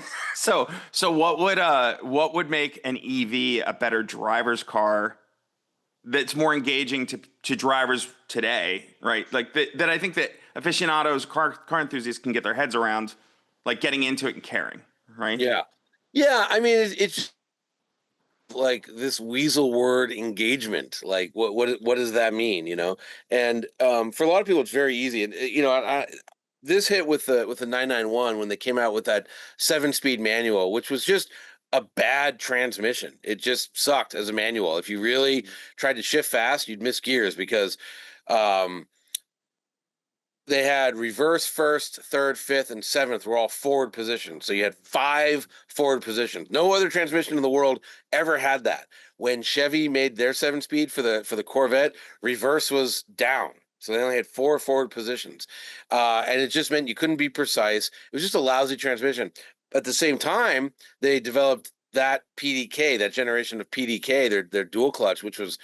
so what would make an EV a better driver's car that's more engaging to drivers today, right? Like that I think that aficionados, car enthusiasts can get their heads around, like getting into it and caring, right? Yeah. Yeah. I mean, it's like this weasel word engagement. Like, what does that mean? You know? And for a lot of people, it's very easy. And you know, this hit with the 991 when they came out with that 7-speed manual, which was just a bad transmission. It just sucked as a manual. If you really tried to shift fast, you'd miss gears because um, they had reverse, first, third, fifth, and seventh were all forward positions. So you had 5 forward positions. No other transmission in the world ever had that. When Chevy made their 7-speed for the Corvette, reverse was down. So they only had 4 forward positions. And it just meant you couldn't be precise. It was just a lousy transmission. At the same time, they developed that PDK, that generation of PDK, their dual clutch, which was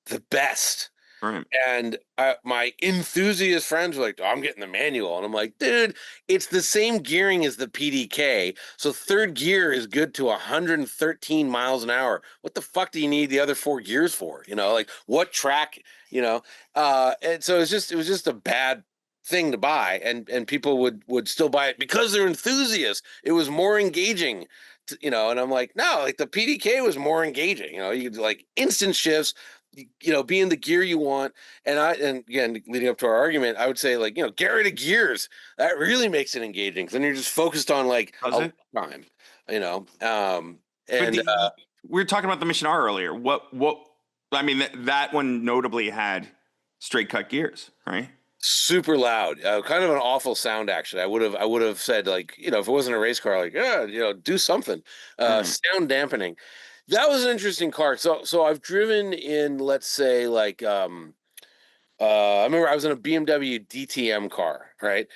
the best. Right. And my enthusiast friends were like, oh, I'm getting the manual. And I'm like, dude, it's the same gearing as the PDK. So third gear is good to 113 miles an hour. What the fuck do you need the other 4 gears for? You know, like what track, you know? And so it was just a bad thing to buy. And people would still buy it because they're enthusiasts. It was more engaging. You know, and I'm like, no, like the PDK was more engaging. You know, you like instant shifts, you know, be in the gear you want. And again, leading up to our argument, I would say, like, you know, get rid of gears. That really makes it engaging. 'Cause then you're just focused on like Does a it? time, you know. But And we were talking about the Mission R earlier. What I mean that one notably had straight cut gears, right? super loud, kind of an awful sound. Actually, I would have said, like, you know, if it wasn't a race car, like, yeah, you know, do something. Right. Sound dampening. That was an interesting car. So I've driven in, let's say, like I remember I was in a BMW DTM car, right?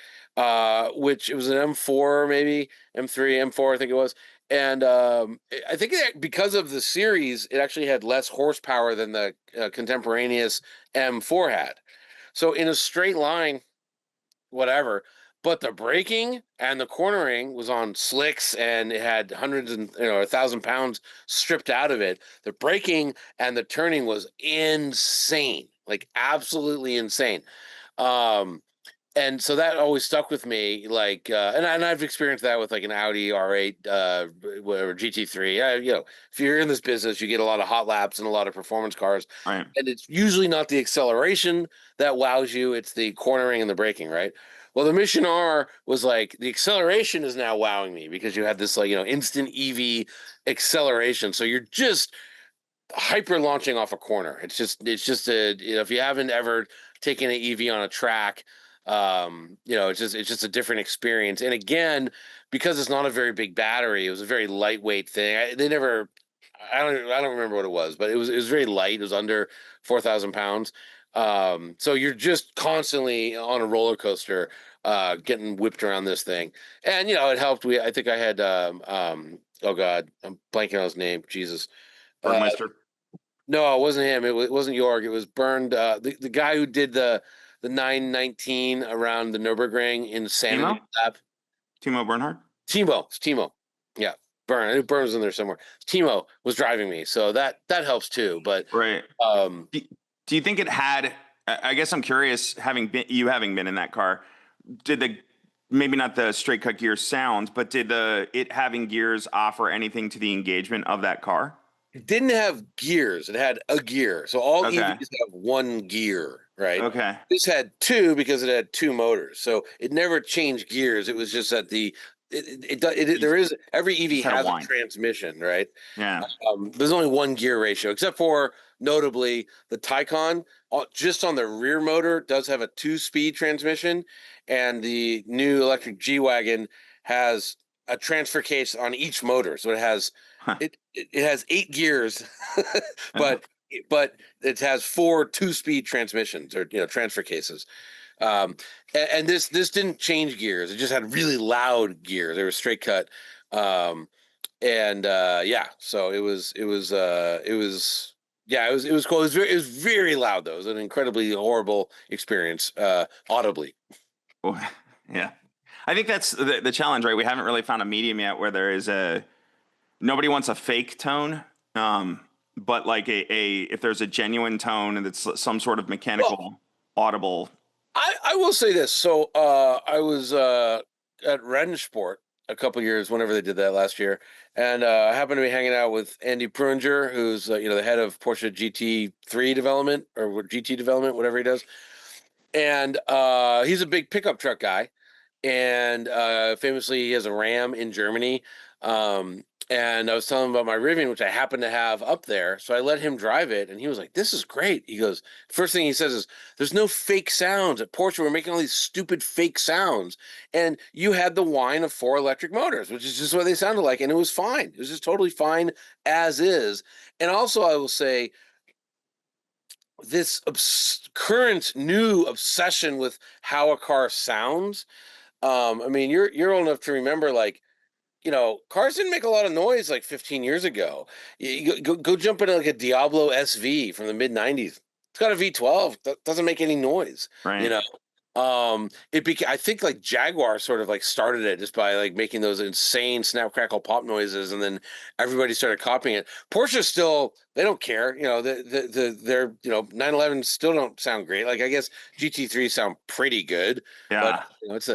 Which it was an M4, maybe M3, M4, I think it was. And I think because of the series, it actually had less horsepower than the contemporaneous M4 had. So in a straight line, whatever. But the braking and the cornering was on slicks, and it had hundreds and, you know, 1,000 pounds stripped out of it. The braking and the turning was insane, like absolutely insane. Um, and so that always stuck with me. Like, and I've experienced that with like an Audi R8, whatever GT3. If you're in this business, you get a lot of hot laps and a lot of performance cars, Right. and it's usually not the acceleration that wows you; it's the cornering and the braking, right? Well, the Mission R was like the acceleration is now wowing me because you had this like instant EV acceleration. So you're just hyper launching off a corner. It's just if you haven't ever taken an EV on a track, it's just a different experience. And again, because it's not a very big battery, it was a very lightweight thing. I don't remember what it was, but it was very light. It was under 4,000 pounds. So you're just constantly on a roller coaster, getting whipped around this thing. And it helped. I think I had oh God, I'm blanking on his name. Jesus. Uh, Bergmeister. no, it wasn't him. It wasn't York. It was Burned. The guy who did the 919 around the Nürburgring in Sanity Timo? lap. Timo Bernhard? It's Timo. Yeah, Burn. I knew Burn was in there somewhere. Timo was driving me, so that helps too. But Right. um, Do you think it had? I guess I'm curious, having been in that car, did the maybe not the straight cut gear sound, but did it having gears offer anything to the engagement of that car? it didn't have gears. It had a gear. So all Okay. EVs have one gear, right? Okay. This had two because it had two motors. So it never changed gears. It was just that You there is every just EV had a has a whine. transmission, right? Yeah. There's only one gear ratio, except for notably the Taycan. Just on the rear motor does have a two-speed transmission, and the new electric G-Wagon has a transfer case on each motor, so it has Huh. it has eight gears, Yeah. but it has four two-speed transmissions or transfer cases. Um, and this didn't change gears; it just had really loud gears. They were straight cut. Um, and yeah, so it was yeah, it was cool. It was very loud though. It was an incredibly horrible experience, audibly. Oh, yeah. I think that's the challenge, right? We haven't really found a medium yet where there is a nobody wants a fake tone, but like a if there's a genuine tone and it's some sort of Well, mechanical audible. I will say this. So I was at Rennsport a couple years whenever they did that last year, and I happened to be hanging out with Andy Pruinger, who's the head of Porsche GT3 development or GT development, whatever he does. And he's a big pickup truck guy, and famously he has a Ram in Germany. And I was telling him about my Rivian, which I happen to have up there. So I let him drive it, and he was like, "This is great." He goes, first thing he says is, "There's no fake sounds at Porsche. We're making all these stupid fake sounds, and you had the whine of four electric motors, which is just what they sounded like, and it was fine. It was just totally fine as is." And also, I will say this current new obsession with how a car sounds. I mean, you're old enough to remember, like, cars didn't make a lot of noise like 15 years ago. You go jump into like a Diablo SV from the mid 90s. It's got a V12. Doesn't make any noise. You Right. know, I think like Jaguar sort of like started it just by like making those insane snap crackle pop noises, and then everybody started copying it. Porsche still, they don't care. Their 911 still don't sound great. Like, I guess GT3 sound pretty good, but Yeah. it's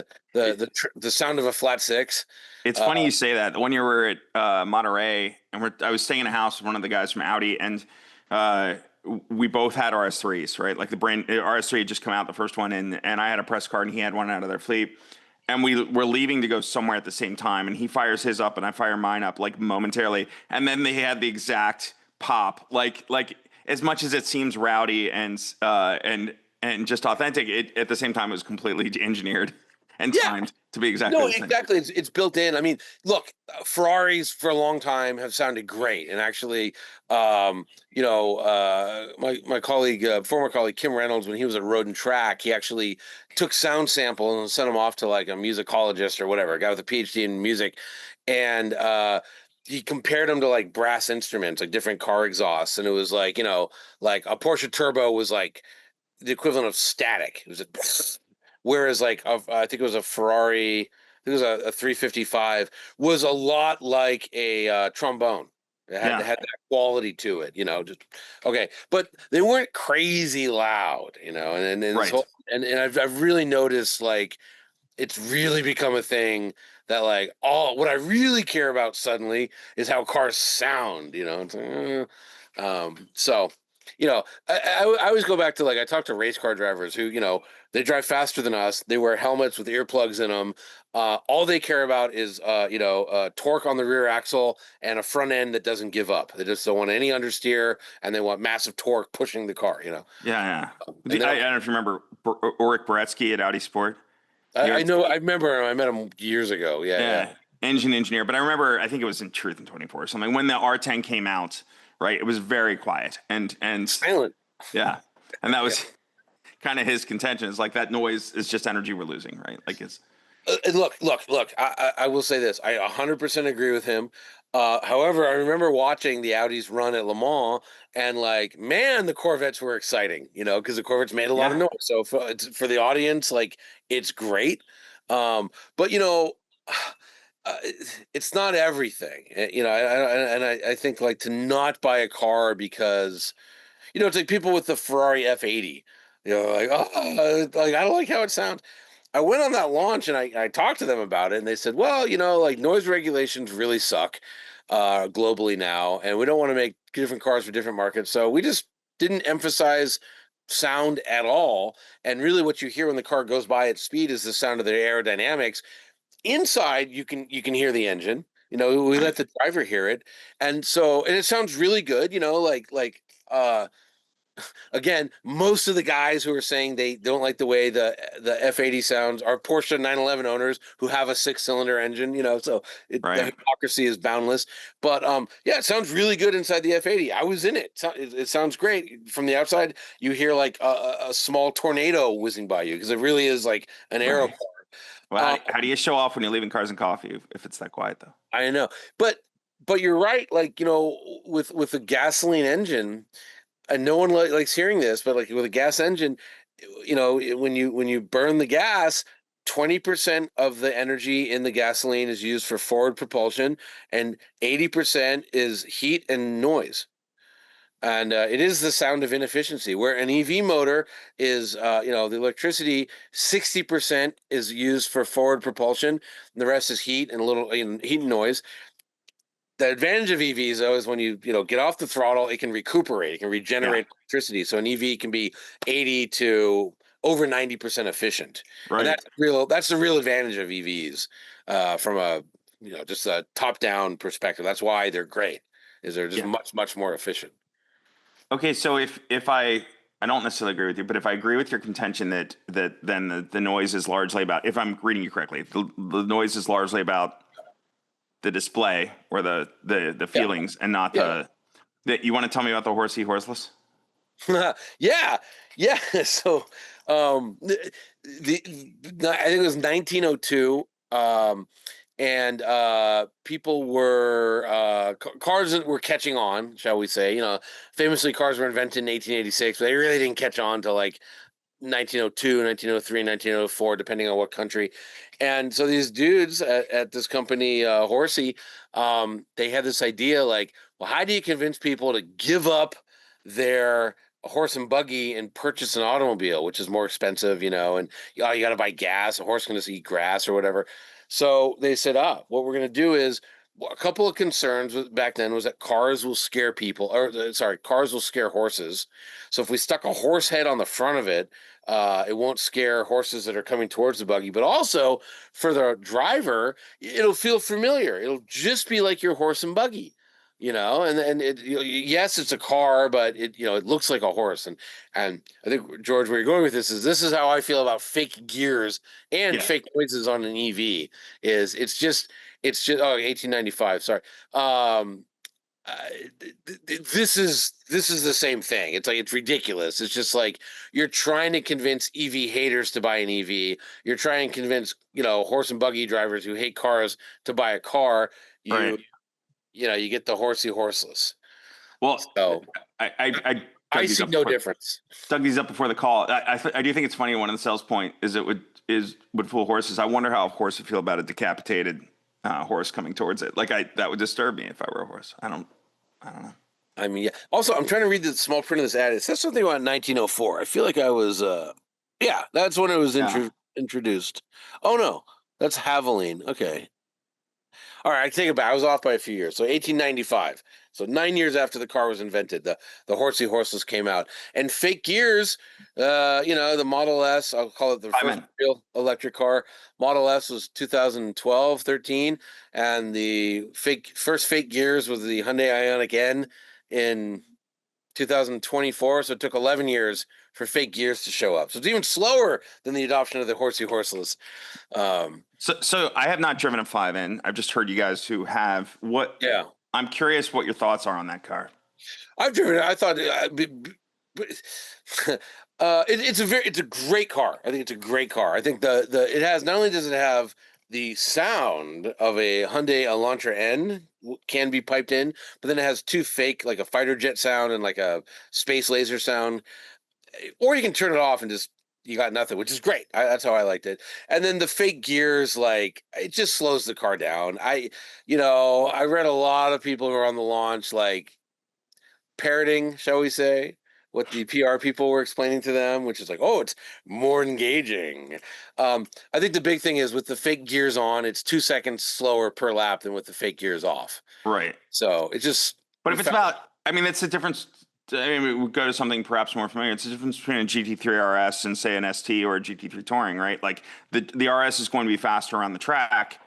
the sound of a flat six. It's Uh, funny you say that. One year we were at Monterey, and I was staying in a house with one of the guys from Audi, and uh, we both had RS3s, right? Like the brand RS3 had just come out, the first one, and I had a press card, and he had one out of their fleet, and we were leaving to go somewhere at the same time, and he fires his up, and I fire mine up like momentarily, and then they had the exact pop, like as much as it seems rowdy and just authentic, it at the same time was completely engineered and yeah, timed to be exactly no, the same. exactly. It's built in. I mean, look, Ferraris for a long time have sounded great, and actually, my colleague, former colleague Kim Reynolds, when he was at Road and Track, he actually took sound sample and sent them off to like a musicologist or whatever, a guy with a PhD in music, and he compared them to like brass instruments, like different car exhausts, and it was like like a Porsche Turbo was like the equivalent of static. It was a whereas like I think it was a Ferrari, I think it was a 355, was a lot like a trombone. Yeah. had that quality to it, just okay. But they weren't crazy loud, and this Right. whole and I've really noticed like it's really become a thing that like all what I really care about suddenly is how cars sound, It's like, so I always go back to like I talk to race car drivers who they drive faster than us. They wear helmets with earplugs in them. All they care about is torque on the rear axle and a front end that doesn't give up. They just don't want any understeer, and they want massive torque pushing the car. Yeah. And I don't know if you remember Ulrich Boretsky at Audi Sport. I know I remember him. I met him years ago. Yeah, yeah. Yeah, engine engineer. But I remember, I think it was in Truth in 24 or something, when the R10 came out, right? It was very quiet. And Silent. yeah, and that Yeah. was kind of his contention. Is like that noise is just energy we're losing, right? Like it's Look. I will say this. I 100% agree with him. However, I remember watching the Audis run at Le Mans, and like, man, the Corvettes were exciting. Because the Corvettes made a lot of yeah, noise. So for the audience, like, it's great. But uh, it's not everything. I think like to not buy a car because it's like people with the Ferrari F80. Like, oh, like I don't like how it sounds. I went on that launch and I talked to them about it, and they said, well, like noise regulations really suck globally now, and we don't want to make different cars for different markets. So we just didn't emphasize sound at all. And really what you hear when the car goes by at speed is the sound of the aerodynamics. Inside, you can hear the engine. We right, let the driver hear it. And it sounds really good, uh again, most of the guys who are saying they don't like the way the F80 sounds are Porsche 911 owners who have a six-cylinder engine, so the right. hypocrisy is boundless. But yeah, it sounds really good inside the F80. I was in it. It sounds great. From the outside, you hear like a small tornado whizzing by you because it really is like an aero Right. car. Well, how do you show off when you're leaving Cars and Coffee if it's that quiet though? I know, but you're right. Like with the gasoline engine, and no one likes hearing this, but like with a gas engine, when you burn the gas, 20% of the energy in the gasoline is used for forward propulsion, and 80% is heat and noise. And it is the sound of inefficiency. Where an EV motor is, the electricity, 60% is used for forward propulsion, and the rest is heat and a little heat and noise. The advantage of EVs though is when you get off the throttle, it can recuperate, it can Yeah, regenerate electricity. So an EV can be 80 to over 90% efficient, and right. that's the real advantage of EVs from a just a top down perspective. That's why they're great. Is they're just Yeah. much more efficient. Okay, so if I don't necessarily agree with you, but if I agree with your contention that then the noise is largely about, if I'm reading you correctly, the noise is largely about the display or the Yeah, feelings and not yeah, that you want to tell me about the horsey horseless? yeah, yeah. So I think it was 1902. And people were cars that were catching on, shall we say? Famously, cars were invented in 1886, but they really didn't catch on till like 1902, 1903, 1904, depending on what country. And so these dudes at this company, Horsey, they had this idea like, well, how do you convince people to give up their horse and buggy and purchase an automobile, which is more expensive, and you got to buy gas. A horse can just eat grass or whatever. So they said, what we're going to do is a couple of concerns back then was that cars will scare people, or sorry, cars will scare horses. So if we stuck a horse head on the front of it, it won't scare horses that are coming towards the buggy. But also for the driver, it'll feel familiar. It'll just be like your horse and buggy. And yes, it's a car, but it looks like a horse. And I think George, where you're going with this is how I feel about fake gears and Yeah, fake noises on an EV. It's just 1895. Sorry. uh, this is the same thing. It's like it's ridiculous. It's just like you're trying to convince EV haters to buy an EV. You're trying to convince horse and buggy drivers who hate cars to buy a car. right. You get the horsey horseless. Well, So I I dug these see up no before difference. the call. I do think it's funny. One of the sales point is would fool horses. I wonder how a horse would feel about a decapitated horse coming towards it. Like that would disturb me if I were a horse. I don't. I don't know. I mean, yeah. Also, I'm trying to read the small print of this ad. It says something about 1904. I feel like I was, yeah, that's when it was Yeah. introduced. Oh no, that's Haviline. Okay. All right, I take it back. I was off by a few years. So 1895. So 9 years after the car was invented, the horsey horseless came out, and fake gears. The Model S. I'll call it the I'm first in. real electric car. Model S was 2012, 13, and the first fake gears was the Hyundai Ioniq N in 2024. So it took 11 years for fake gears to show up. So it's even slower than the adoption of the horsey horseless. Um, So I have not driven a 5N. I've just heard you guys who have. yeah. I'm curious what your thoughts are on that car. I've driven it. I thought, it's a great car. I think it's a great car. I think the it has, not only does it have the sound of a Hyundai Elantra N can be piped in, but then it has two fake, like a fighter jet sound and like a space laser sound, or you can turn it off and just you got nothing, which is great. That's how I liked it. And then the fake gears, like it just slows the car down. I read a lot of people who are on the launch, like parroting, shall we say, what the PR people were explaining to them, which is like, oh, it's more engaging. I think the big thing is with the fake gears on, it's 2 seconds slower per lap than with the fake gears off. Right. So it just, But if it's about, I mean, it's the difference. I mean, we go to something perhaps more familiar. It's the difference between a GT3 RS and say an ST or a GT3 Touring, right? Like the RS is going to be faster on the track.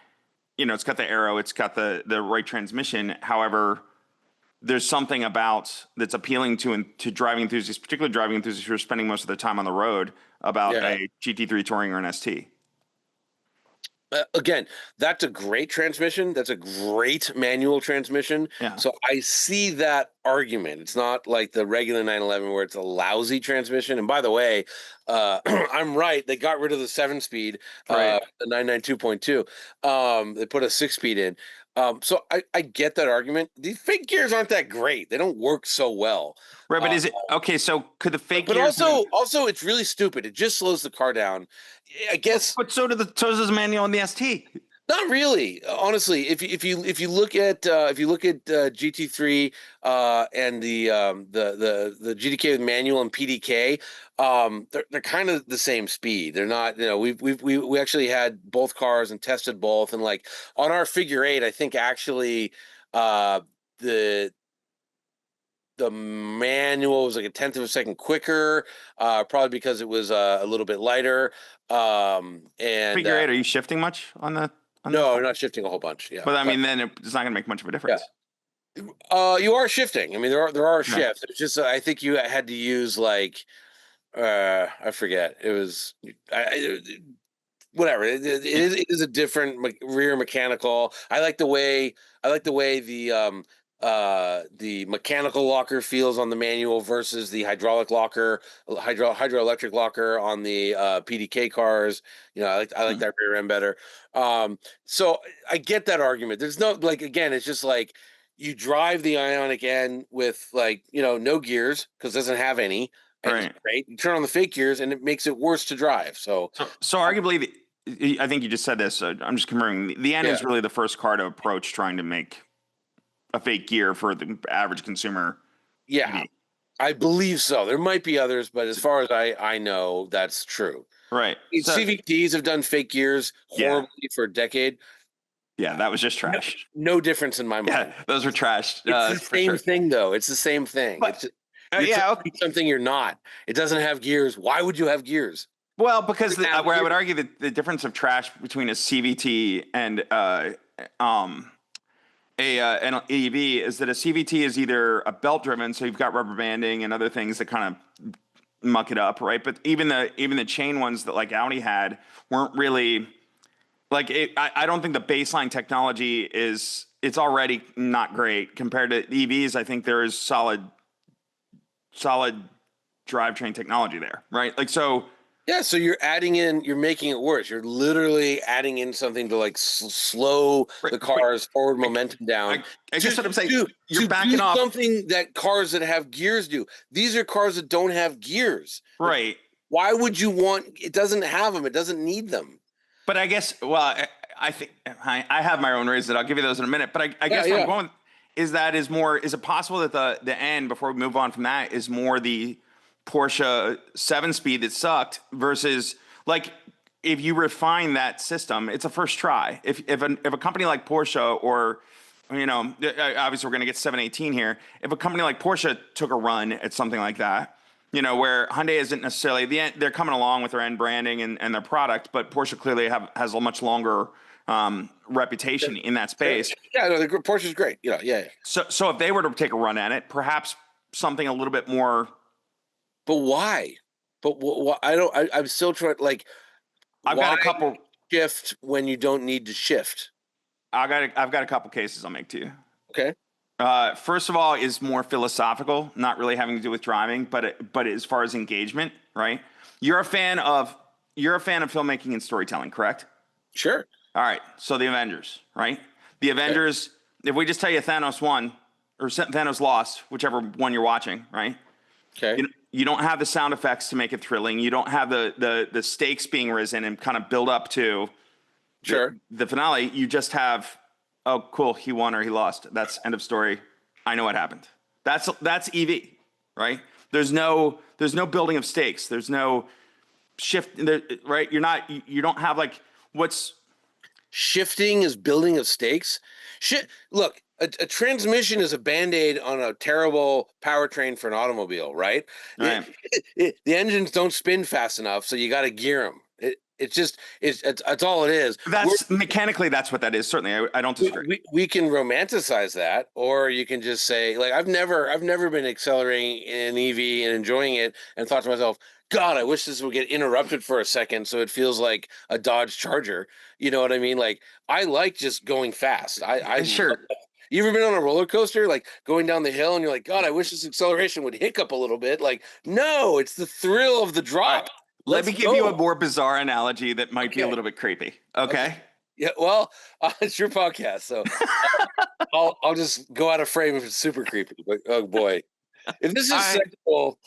It's got the aero, it's got the right transmission. However, there's something about that's appealing to driving enthusiasts, particularly driving enthusiasts who are spending most of their time on the road, about yeah. a GT3 Touring or an ST. Again, that's a great transmission. That's a great manual transmission. Yeah. So I see that argument. It's not like the regular 911 where it's a lousy transmission. And by the way, I'm right. They got rid of the 7-speed, Right. the 992.2. They put a 6-speed in. So I get that argument. These fake gears aren't that great. They don't work so well. Right, but Uh, is it okay? So could the fake but gears mean? also it's really stupid. It just slows the car down. I guess But so does the manual on the ST. not really, honestly. If you look at GT3 and the GTK with manual and PDK, they're kind of the same speed. They're not. We actually had both cars and tested both, and like on our figure eight, I think actually the manual was like a tenth of a second quicker, probably because it was a little bit lighter. And Figure eight, are you shifting much on the no, not shifting a whole bunch. Yeah, But I mean, then it's not going to make much of a yeah. difference. You are shifting. I mean, there are Okay. shifts. It's just I think you had to use like I forget. It was whatever. It is a different rear mechanical. I like the way the mechanical locker feels on the manual versus the hydraulic locker, hydroelectric locker on the PDK cars. I like that rear end better. So I get that argument. There's no, like, again, it's just like you drive the Ionic N with, like, no gears because it doesn't have any, and Right. it's great. You turn on the fake gears and it makes it worse to drive. So So arguably, I think you just said this. I'm just confirming. The N yeah, is really the first car to approach trying to make a fake gear for the average consumer. yeah, EV. I believe so. There might be others, but as far as I know, that's true. Right. So CVTs have done fake gears yeah, horribly for a decade. yeah, that was just No, trash. no difference in my mind. Yeah, those were trashed. It's the For same sure. thing, though. It's the same thing. But You're trying yeah, to be something you're not. It doesn't have gears. Why would you have gears? well, because Have where I would gears. argue that the difference of trash between a CVT and an EV is that a CVT is either a belt driven, so you've got rubber banding and other things that kind of muck it up, right? But even the chain ones that like Audi had weren't really like it. I don't think the baseline technology it's already not great compared to EVs. I think there is solid drivetrain technology there, right? Like so. Yeah, so you're making it worse. You're literally adding in something to like slow the car's forward momentum down. I guess what I'm saying, you're To backing do off, something that cars that have gears do. These are cars that don't have gears. right? Why would you want? It doesn't have them. It doesn't need them. But I guess, well, I think I have my own reasons. I'll give you those in a minute. But I guess where yeah. I'm going is it possible that the end, before we move on from that, is more the Porsche 7-speed that sucked versus, like, if you refine that system, it's a first try. If a company like Porsche, or, you know, obviously we're going to get 718 here. If a company like Porsche took a run at something like that, you know, where Hyundai isn't necessarily they're coming along with their end branding and their product, but Porsche clearly has a much longer reputation in that Sure. space. Yeah, no, the Porsche's great. Yeah. So if they were to take a run at it, perhaps something a little bit more. But why? But I don't. I'm still trying. Like, I've got why a couple. shift when you don't need to shift? I've got a couple cases I'll make to you. Okay. First of all, is more philosophical, not really having to do with driving, but as far as engagement, right? You're a fan of filmmaking and storytelling, correct? Sure. All right. So the Avengers, right? The Avengers. If we just tell you Thanos won or Thanos lost, whichever one you're watching, right? Okay. You don't have the sound effects to make it thrilling. You don't have the stakes being risen and kind of build up to Sure. the finale. You just have, oh, cool, he won or he lost. That's end of story. I know what happened. That's EV, right? There's no building of stakes. There's no shift, right? You don't have, like, what's Shifting is building of stakes. Shit. Look, a transmission is a band-aid on a terrible powertrain for an automobile, right? right. The engines don't spin fast enough, so you got to gear them. It's all it is. That's mechanically, that's what that is. Certainly, I don't disagree. We can romanticize that, or you can just say, like, I've never been accelerating in an EV and enjoying it, and thought to myself, God, I wish this would get interrupted for a second so it feels like a Dodge Charger. You know what I mean? Like, I like just going fast. I Sure. You ever been on a roller coaster, like going down the hill, and you're like, God, I wish this acceleration would hiccup a little bit. Like, no, it's the thrill of the All right. drop. Let Let's me give go. you a more bizarre analogy that might be a Okay. little bit creepy. Okay. Yeah, well, it's your podcast, so I'll just go out of frame if it's super creepy. But oh boy, if this is I sexual,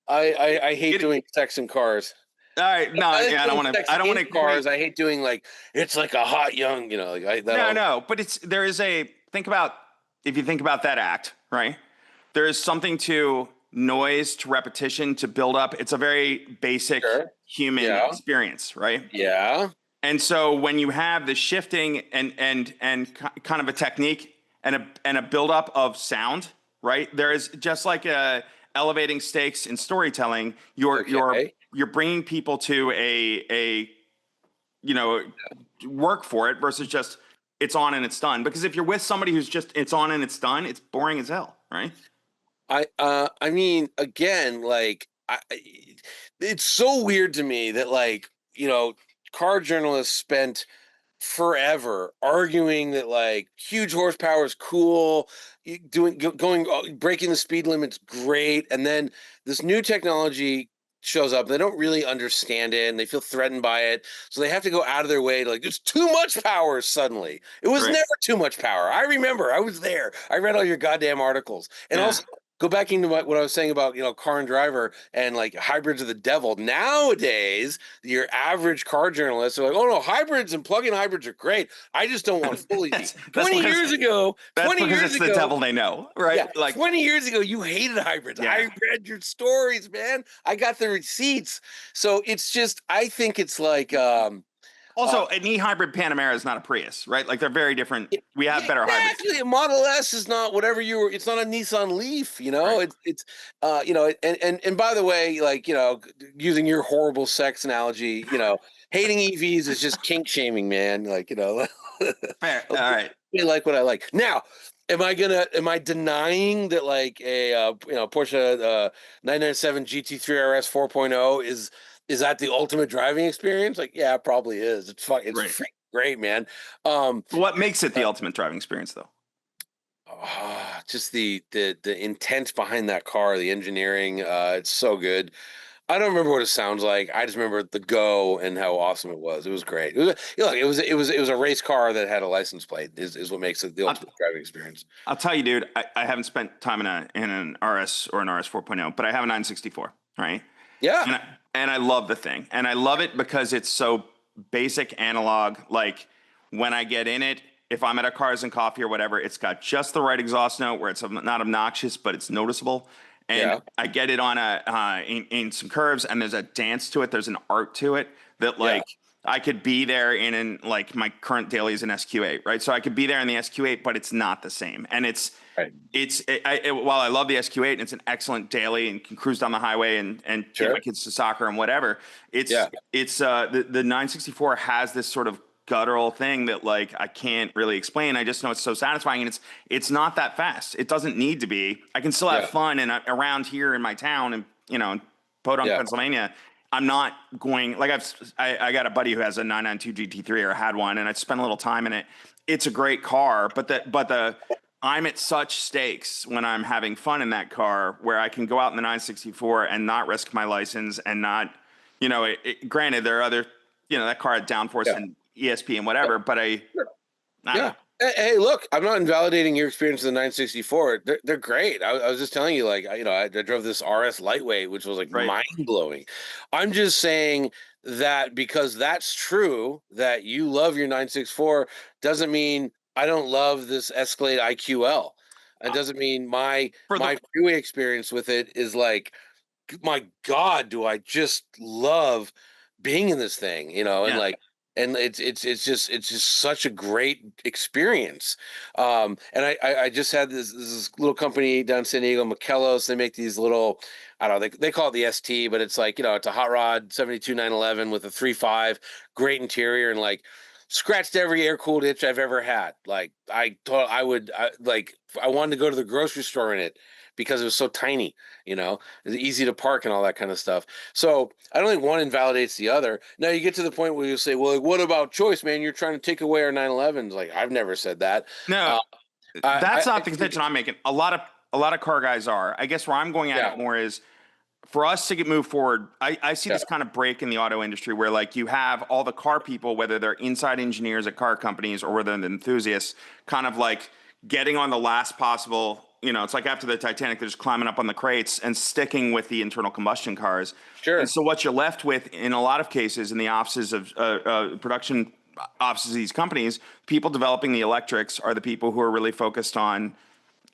I hate It- doing sex in cars. all right. No, I like yeah, I don't doing want sex to. I don't want in to cars. create. I hate doing, like, it's like a hot young, like No. But there is a think about, if you think about that act, right? There is something to noise, to repetition, to build up. It's a very basic Sure. human Yeah. experience, right? Yeah. And so when you have the shifting and kind of a technique and a buildup of sound, right? There is just like a elevating stakes in storytelling. Okay. You're bringing people to a work for it versus just it's on and it's done. Because if you're with somebody who's just it's on and it's done, it's boring as hell, right? I mean, again, like, it's so weird to me that, like, car journalists spent forever arguing that, like, huge horsepower is cool, breaking the speed limit's great, and then this new technology shows up. They don't really understand it, and they feel threatened by it, so they have to go out of their way to, like, there's too much power suddenly. It was Right. never too much power. I remember, I was there. I read all your goddamn articles, and Yeah. also. Go back into what I was saying about, car and driver and, like, hybrids of the devil. Nowadays, your average car journalists are like, "Oh no, hybrids and plug-in hybrids are great. I just don't want full EV." That's 20 because years ago, that's 20 because years it's the ago, devil they know, right? yeah, Like, 20 years ago, you hated hybrids. yeah. I read your stories, man. I got the receipts. So it's just, I think it's like, Also, an e-hybrid Panamera is not a Prius, right? Like, they're very different. We have better hybrids. exactly. A Model S is not whatever it's not a Nissan Leaf, Right. and by the way, like, using your horrible sex analogy, hating EVs is just kink shaming, man. Like, Fair. All right. I like what I like. Now, am I denying that, like, a Porsche 997 GT3 RS 4.0 is that the ultimate driving experience? Like, yeah, it probably is. It's Right. freaking great, man. Um, What makes it the ultimate driving experience, though? just the intent behind that car, the engineering, it's so good. I don't remember what it sounds like. I just remember the go and how awesome it was. It was great. It was a race car that had a license plate. Is what makes it the ultimate driving experience. I'll tell you, dude. I haven't spent time in an RS or an RS 4.0, but I have a 964, right? Yeah. And I love the thing, and I love it because it's so basic analog. Like, when I get in it, if I'm at a Cars and Coffee or whatever, it's got just the right exhaust note where it's not obnoxious, but it's noticeable. And Yeah. I get it on in some curves, and there's a dance to it. There's an art to it that Yeah. like I could be there in like my current daily is an SQ8, right? So I could be there in the SQ8, but it's not the same. And Right. while I love the SQ8 and it's an excellent daily and can cruise down the highway and get my Sure. kids to soccer and whatever, Yeah. the 964 has this sort of guttural thing that like I can't really explain. I just know it's so satisfying, and it's not that fast. It doesn't need to be. I can still have Yeah. fun and around here in my town and in Podunk, Yeah. Pennsylvania. I'm not going like I got a buddy who has a 992 GT3 or had one, and I spent a little time in it. It's a great car, but the I'm at such stakes when I'm having fun in that car where I can go out in the 964 and not risk my license and not, granted there are other, that car had downforce Yeah. and ESP and whatever, but I don't Yeah. know. Hey, look, I'm not invalidating your experience with the 964. They're great. I was just telling you, like, I drove this RS Lightweight, which was like Right. mind blowing. I'm just saying that because that's true that you love your 964 doesn't mean I don't love this Escalade IQL. It Uh, doesn't mean my for the, my freeway experience with it is like, my God, do I just love being in this thing, and yeah, like, and it's just such a great experience. And I just had this little company down in San Diego, McKellos. They make these little, I don't know, they call it the ST, but it's like, it's a hot rod 72 911 with a 3.5, great interior, and like scratched every air cooled itch I've ever had. Like I thought I wanted to go to the grocery store in it because it was so tiny, it's easy to park and all that kind of stuff. So I don't think one invalidates the other. Now you get to the point where you say, well, like, what about choice, man? You're trying to take away our 911s. Like, I've never said that. no, Uh, I that's not the think, contention I'm making. A lot of car guys are. I guess where I'm going at yeah, it more is for us to move forward. I see yeah, this kind of break in the auto industry where like you have all the car people, whether they're inside engineers at car companies or whether they're enthusiasts, kind of like getting on the last possible. It's like after the Titanic, they're just climbing up on the crates and sticking with the internal combustion cars. And sure. so what you're left with in a lot of cases in the offices of production offices of these companies, people developing the electrics are the people who are really focused on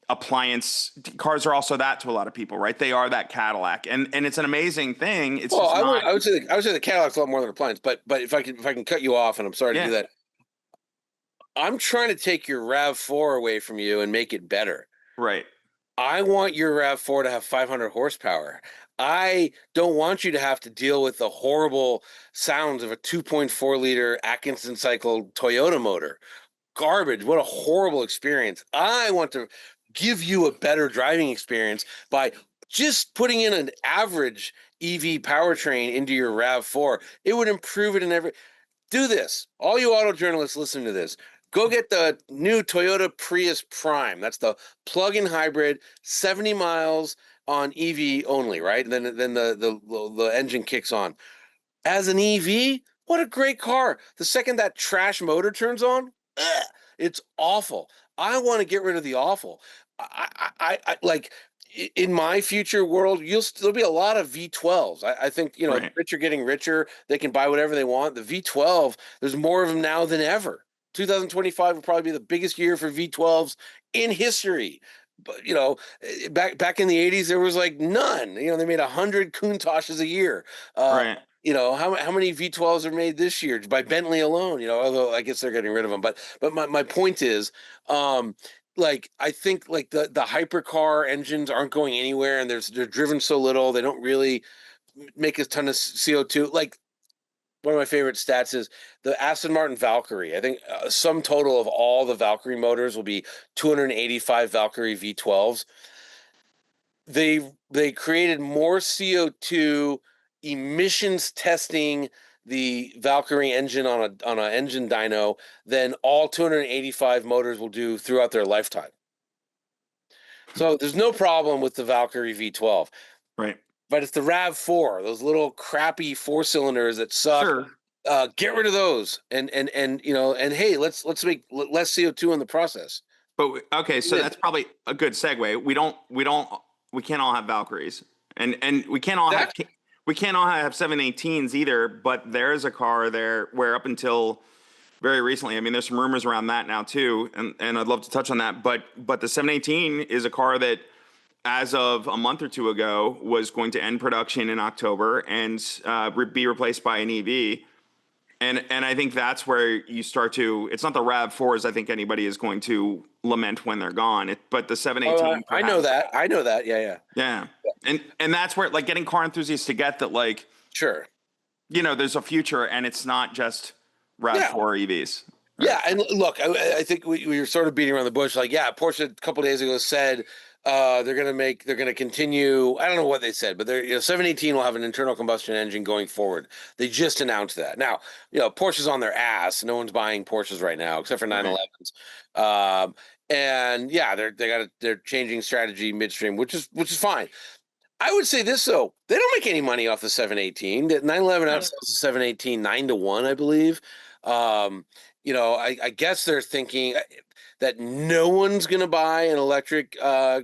appliance cars are also that to a lot of people, right? They are that Cadillac, and it's an amazing thing. It's Well, just I would, not. I would say the Cadillac's a lot more than appliance, but if I can cut you off, and I'm sorry to do Yeah, that, I'm trying to take your RAV4 away from you and make it better. right, I want your RAV4 to have 500 horsepower. I don't want you to have to deal with the horrible sounds of a 2.4 liter Atkinson cycle Toyota motor. Garbage. What a horrible experience. I want to give you a better driving experience by just putting in an average EV powertrain into your RAV4. It would improve it in every. Do this. All you auto journalists listening to this, go get the new Toyota Prius Prime. That's the plug-in hybrid, 70 miles on EV only, right? And then the engine kicks on. As an EV, what a great car. The second that trash motor turns on, it's awful. I want to get rid of the awful. I like, in my future world, there'll be a lot of V12s. I think, right, rich are getting richer. They can buy whatever they want. The V12, there's more of them now than ever. 2025 will probably be the biggest year for V12s in history. But back in the 80s, there was like none. They made 100 Countachs a year. Uh, right. how many V12s are made this year by Bentley alone? Although I guess they're getting rid of them. But my point is, like, I think like the hypercar engines aren't going anywhere, and they're driven so little, they don't really make a ton of CO2. Like, one of my favorite stats is the Aston Martin Valkyrie. I think sum total of all the Valkyrie motors will be 285 Valkyrie V12s. They created more CO2 emissions testing the Valkyrie engine on a engine dyno than all 285 motors will do throughout their lifetime. So there's no problem with the Valkyrie V12, Right. but it's the RAV4, those little crappy four cylinders that suck. Sure. Get rid of those, and hey, let's make less CO2 in the process. But okay, so that's probably a good segue. We can't all have Valkyries, and Exactly. we can't all have 718s either. But there is a car there where up until very recently. I mean, there's some rumors around that now too, and I'd love to touch on that. But the 718 is a car that, as of a month or two ago, was going to end production in October and be replaced by an EV. And I think that's where you start to. It's not the Rav4s. I think anybody is going to lament when they're gone. But the Oh, 718 I know perhaps. that. I know that. Yeah, yeah. Yeah. And that's where, like, getting car enthusiasts to get that, like, Sure. there's a future and it's not just Yeah. RAV4 EVs. Right. Yeah, and look, I think we were sort of beating around the bush. Like, yeah, Porsche a couple days ago said they're gonna continue. I don't know what they said, but 718 will have an internal combustion engine going forward. They just announced that. Now, Porsche's on their ass. No one's buying Porsches right now except for Right. 911s. And yeah, they're changing strategy midstream, which is fine. I would say this though, they don't make any money off the 718. The 911 outsells the 718 9-1, I believe. Um, I guess they're thinking that no one's going to buy an electric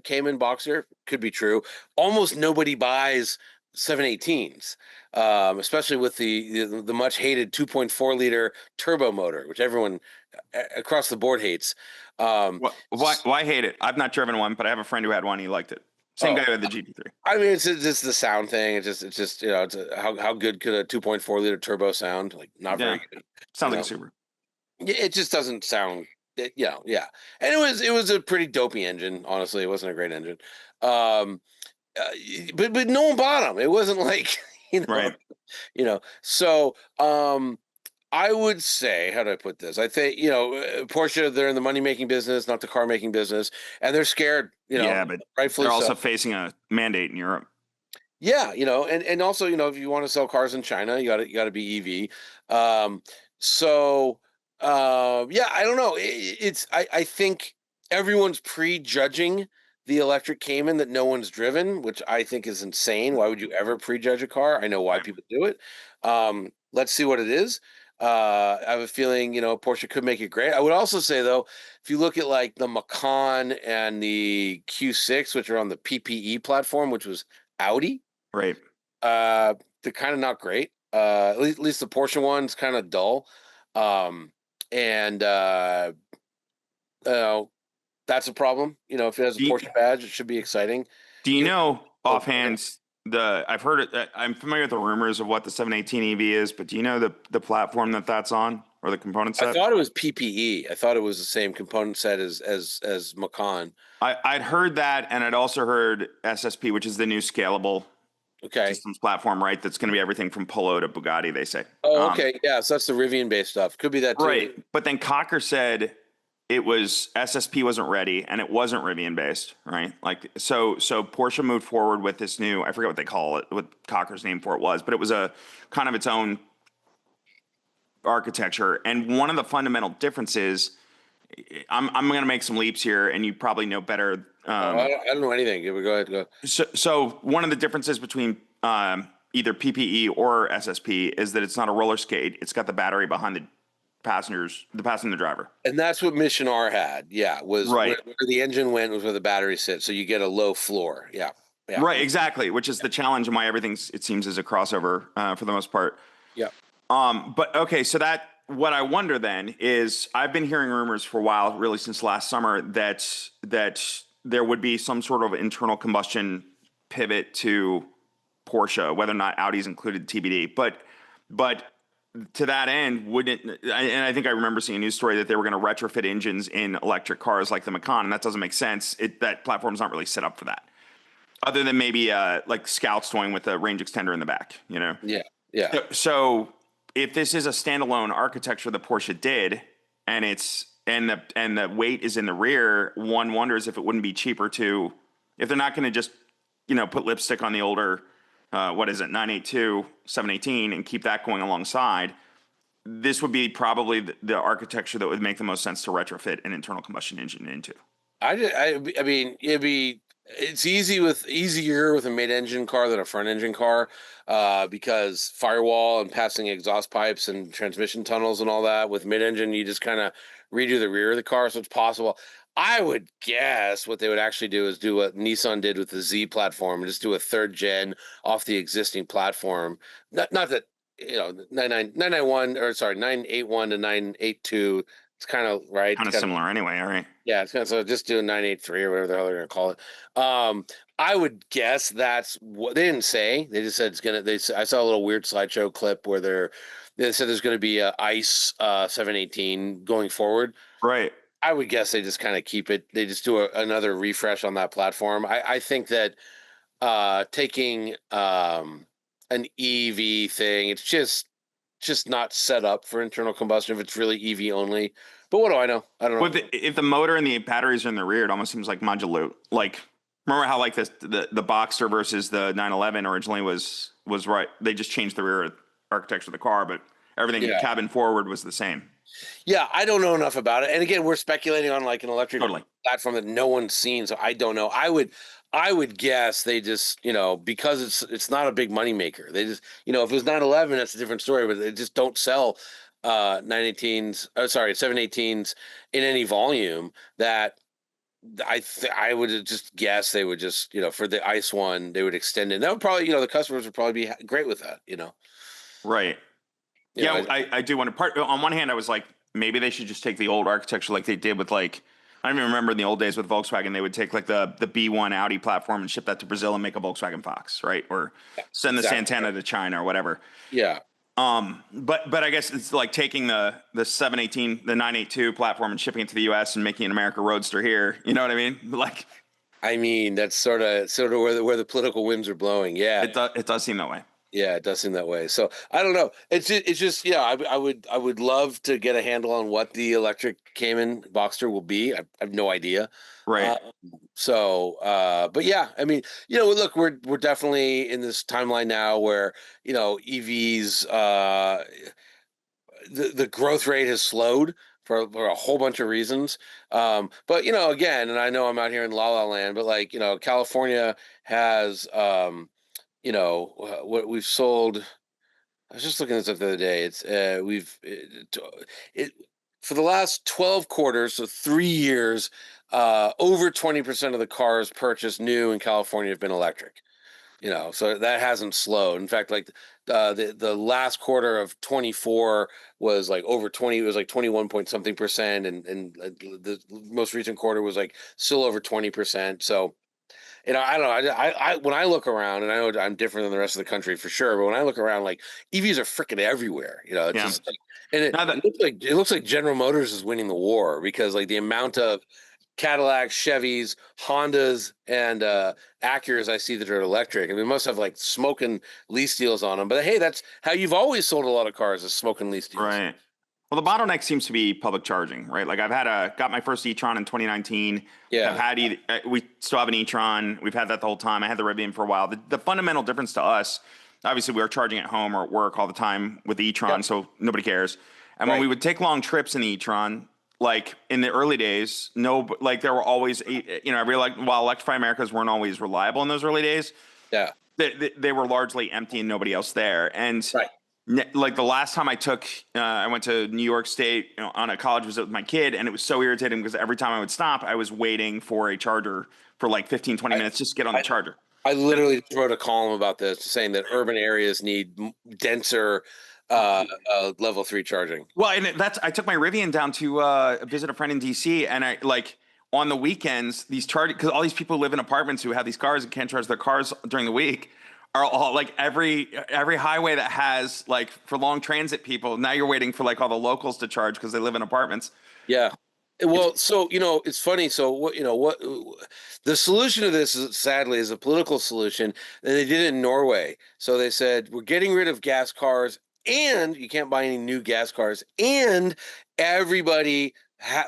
Cayman Boxer. Could be true. Almost nobody buys 718s, especially with the much hated 2.4 liter turbo motor, which everyone across the board hates. Um, Why hate it? I've not driven one, but I have a friend who had one. He liked it. Same guy oh, who had the GT3. I mean, it's just the sound thing. It's just how good could a 2.4 liter turbo sound? Like, not Yeah. very good. You Sounds like a know, Subaru. it just doesn't sound. Yeah. And it was a pretty dopey engine. Honestly, it wasn't a great engine. Um, uh, but no one bought them. It wasn't like you know Right. So I would say, how do I put this? I think Porsche, they're in the money making business, not the car making business, and they're scared. Yeah, but Rightfully they're so. also facing a mandate in Europe. Yeah, and also, if you want to sell cars in China, you got to be EV. So yeah, I don't know. I think everyone's prejudging the electric Cayman that no one's driven, which I think is insane. Why would you ever prejudge a car? I know why Right. people do it. Let's see what it is. I have a feeling, Porsche could make it great. I would also say though, if you look at like the Macan and the Q6, which are on the PPE platform, which was Audi. Right. Uh, they're kind of not great. At least the Porsche one's kind of dull. And uh, that's a problem. If it has a Do you, Porsche badge, it should be exciting. do you You know know, offhand I've heard it. I'm familiar with the rumors of what the 718 EV is, but do you know the platform that's on or the component I set? thought it was PPE. I thought it was the same component set as Macan. I'd heard that, and I'd also heard SSP, which is the new scalable Okay. systems platform, right? That's going to be everything from Polo to Bugatti, they say. Oh, okay. Yeah. So that's the Rivian based stuff. Could be that Right. too. But then Cocker said it was SSP wasn't ready and it wasn't Rivian based, right? Like so Porsche moved forward with this new, I forget what they call it, what Cocker's name for it was, but it was a kind of its own architecture. And one of the fundamental differences, I'm going to make some leaps here, and you probably know better. Oh, I don't know anything. Go ahead. Go. So one of the differences between either PPE or SSP is that it's not a roller skate. It's got the battery behind the passenger driver. And that's what Mission R had. Yeah, was Right. where the engine went was where the battery sits, so you get a low floor. Yeah, yeah, Right, exactly, which is the challenge and why everything's, it seems, is a crossover for the most part. yeah. But okay, so that what I wonder then is I've been hearing rumors for a while, really since last summer, that there would be some sort of internal combustion pivot to Porsche, whether or not Audi's included TBD. But to that end, wouldn't, and I think I remember seeing a news story that they were going to retrofit engines in electric cars like the Macan, and that doesn't make sense. That platform's not really set up for that, other than maybe like Scout's toying with a range extender in the back, Yeah, yeah. So if this is a standalone architecture that Porsche did, and the weight is in the rear, one wonders if it wouldn't be cheaper to, if they're not going to just put lipstick on the older what is it 982 718 and keep that going alongside. This would be probably the architecture that would make the most sense to retrofit an internal combustion engine into. I mean, it's easier with a mid-engine car than a front-engine car, because firewall and passing exhaust pipes and transmission tunnels and all that. With mid-engine, you just kind of redo the rear of the car, so it's possible. I would guess what they would actually do is do what Nissan did with the Z platform and just do a third gen off the existing platform. Not that 991 or sorry 981 to 982. It's kind of right. It's Kind of kind of similar anyway. All right. yeah. It's kind of so just do 983 or whatever the hell they're gonna call it. Um, I would guess that's what they didn't say. They just said it's gonna. I saw a little weird slideshow clip where they said there's gonna be a ICE 718 going forward. Right. I would guess they just kind of keep it. They just do another refresh on that platform. I think that taking an EV thing, it's just not set up for internal combustion if it's really EV only. But what do I know? I don't Well, know. if the motor and the batteries are in the rear, it almost seems like modulo. Like, remember how like the Boxster versus the 911 originally was right? They just changed the rear architecture of the car, but everything Yeah. cabin forward was the same. Yeah, I don't know enough about it. And again, we're speculating on like an electric Totally. platform that no one's seen, so I don't know. I would guess they just, because it's not a big money maker. They just, if it was 911, that's a different story, but they just don't sell 918s, sorry, 718s in any volume that I would just guess they would just, for the ICE one, they would extend it. And that would probably, the customers would probably be great with that. Right. You know, Yeah, I, I do want to part. On one hand, I was like, maybe they should just take the old architecture like they did with like, I don't even remember in the old days with Volkswagen, they would take like the B1 Audi platform and ship that to Brazil and make a Volkswagen Fox, right? Or send the exactly. Santana to China or whatever. Yeah. But I guess it's like taking the 718, the 982 platform and shipping it to the US and making an America Roadster here. You know what I mean? Like I mean, that's sort of where the political winds are blowing. Yeah. it does seem that way. Yeah, it does seem that way. So I don't know. It's just yeah. I would love to get a handle on what the electric Cayman Boxster will be. I have no idea. Right. Uh, but yeah, I mean, look, we're definitely in this timeline now where EVs, the growth rate has slowed for a whole bunch of reasons. But again, and I know I'm out here in La La Land, but like California has what we've sold. I was just looking this up the other day. It's it for the last 12 quarters, so 3 years, over 20% of the cars purchased new in California have been electric. So that hasn't slowed. In fact, like the last quarter of 24 was like over 20. It was like 21 point something percent, and the most recent quarter was like still over 20%. So I don't know. I when I look around, and I know I'm different than the rest of the country for sure, but when I look around, like EVs are freaking everywhere. It's Yeah. just like, and Now it that looks like General Motors is winning the war because like the amount of Cadillacs, Chevys, Hondas, and Acuras I see that are electric, and we must have like smoking lease deals on them. But hey, that's how you've always sold a lot of cars is smoking lease deals. right. Well, the bottleneck seems to be public charging, right? Like got my first e-tron in 2019. I've Yeah, had we still have an e-tron. We've had that the whole time. I had the Rivian for a while. The fundamental difference to us, obviously, we were charging at home or at work all the time with the e-tron, yep, so nobody cares. And when right, we would take long trips in the e-tron, like in the early days, no, like there were always, I realized while Electrify Americas weren't always reliable in those early days, yeah, they were largely empty and nobody else there. And right. like the last time I went to New York State on a college visit with my kid, and it was so irritating because every time I would stop, I was waiting for a charger for like 15, 20 I, minutes just to get on the I charger. I literally just wrote a column about this, saying that urban areas need denser level 3 charging. Well, and I took my Rivian down to visit a friend in DC, and I like on the weekends these charge because all these people who live in apartments who have these cars and can't charge their cars during the week are all like every highway that has like for long transit people. Now you're waiting for like all the locals to charge because they live in apartments. Yeah. It's Well, so it's funny. So what the solution to this is sadly is a political solution, and they did it in Norway. So they said we're getting rid of gas cars, and you can't buy any new gas cars, and everybody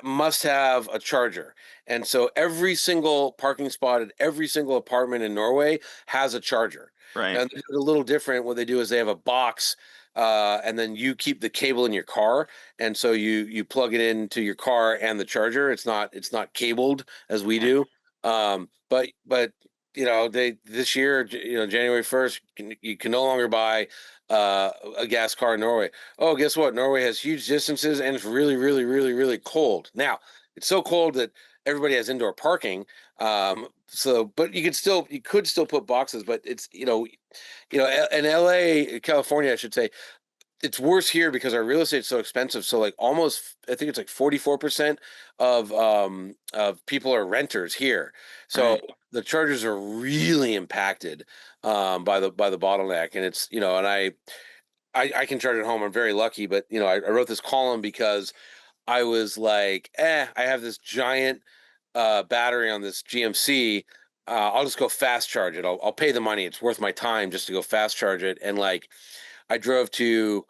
must have a charger. And so every single parking spot at every single apartment in Norway has a charger. right, And a little different. What they do is they have a box, and then you keep the cable in your car, and so you plug it into your car and the charger. It's not cabled as we do. But they this year, January 1st, you can no longer buy a gas car in Norway. Oh, guess what? Norway has huge distances and it's really, really, really, really cold. Now, it's so cold that everybody has indoor parking. But you could still put boxes, but it's in LA, California, I should say, it's worse here because our real estate's so expensive. So like almost, I think it's like 44% of people are renters here. So Right. the chargers are really impacted by the bottleneck, and it's and I can charge at home. I'm very lucky, but I wrote this column because I was like, I have this giant battery on this GMC. I'll just go fast charge it. I'll pay the money. It's worth my time just to go fast charge it. And like, I drove to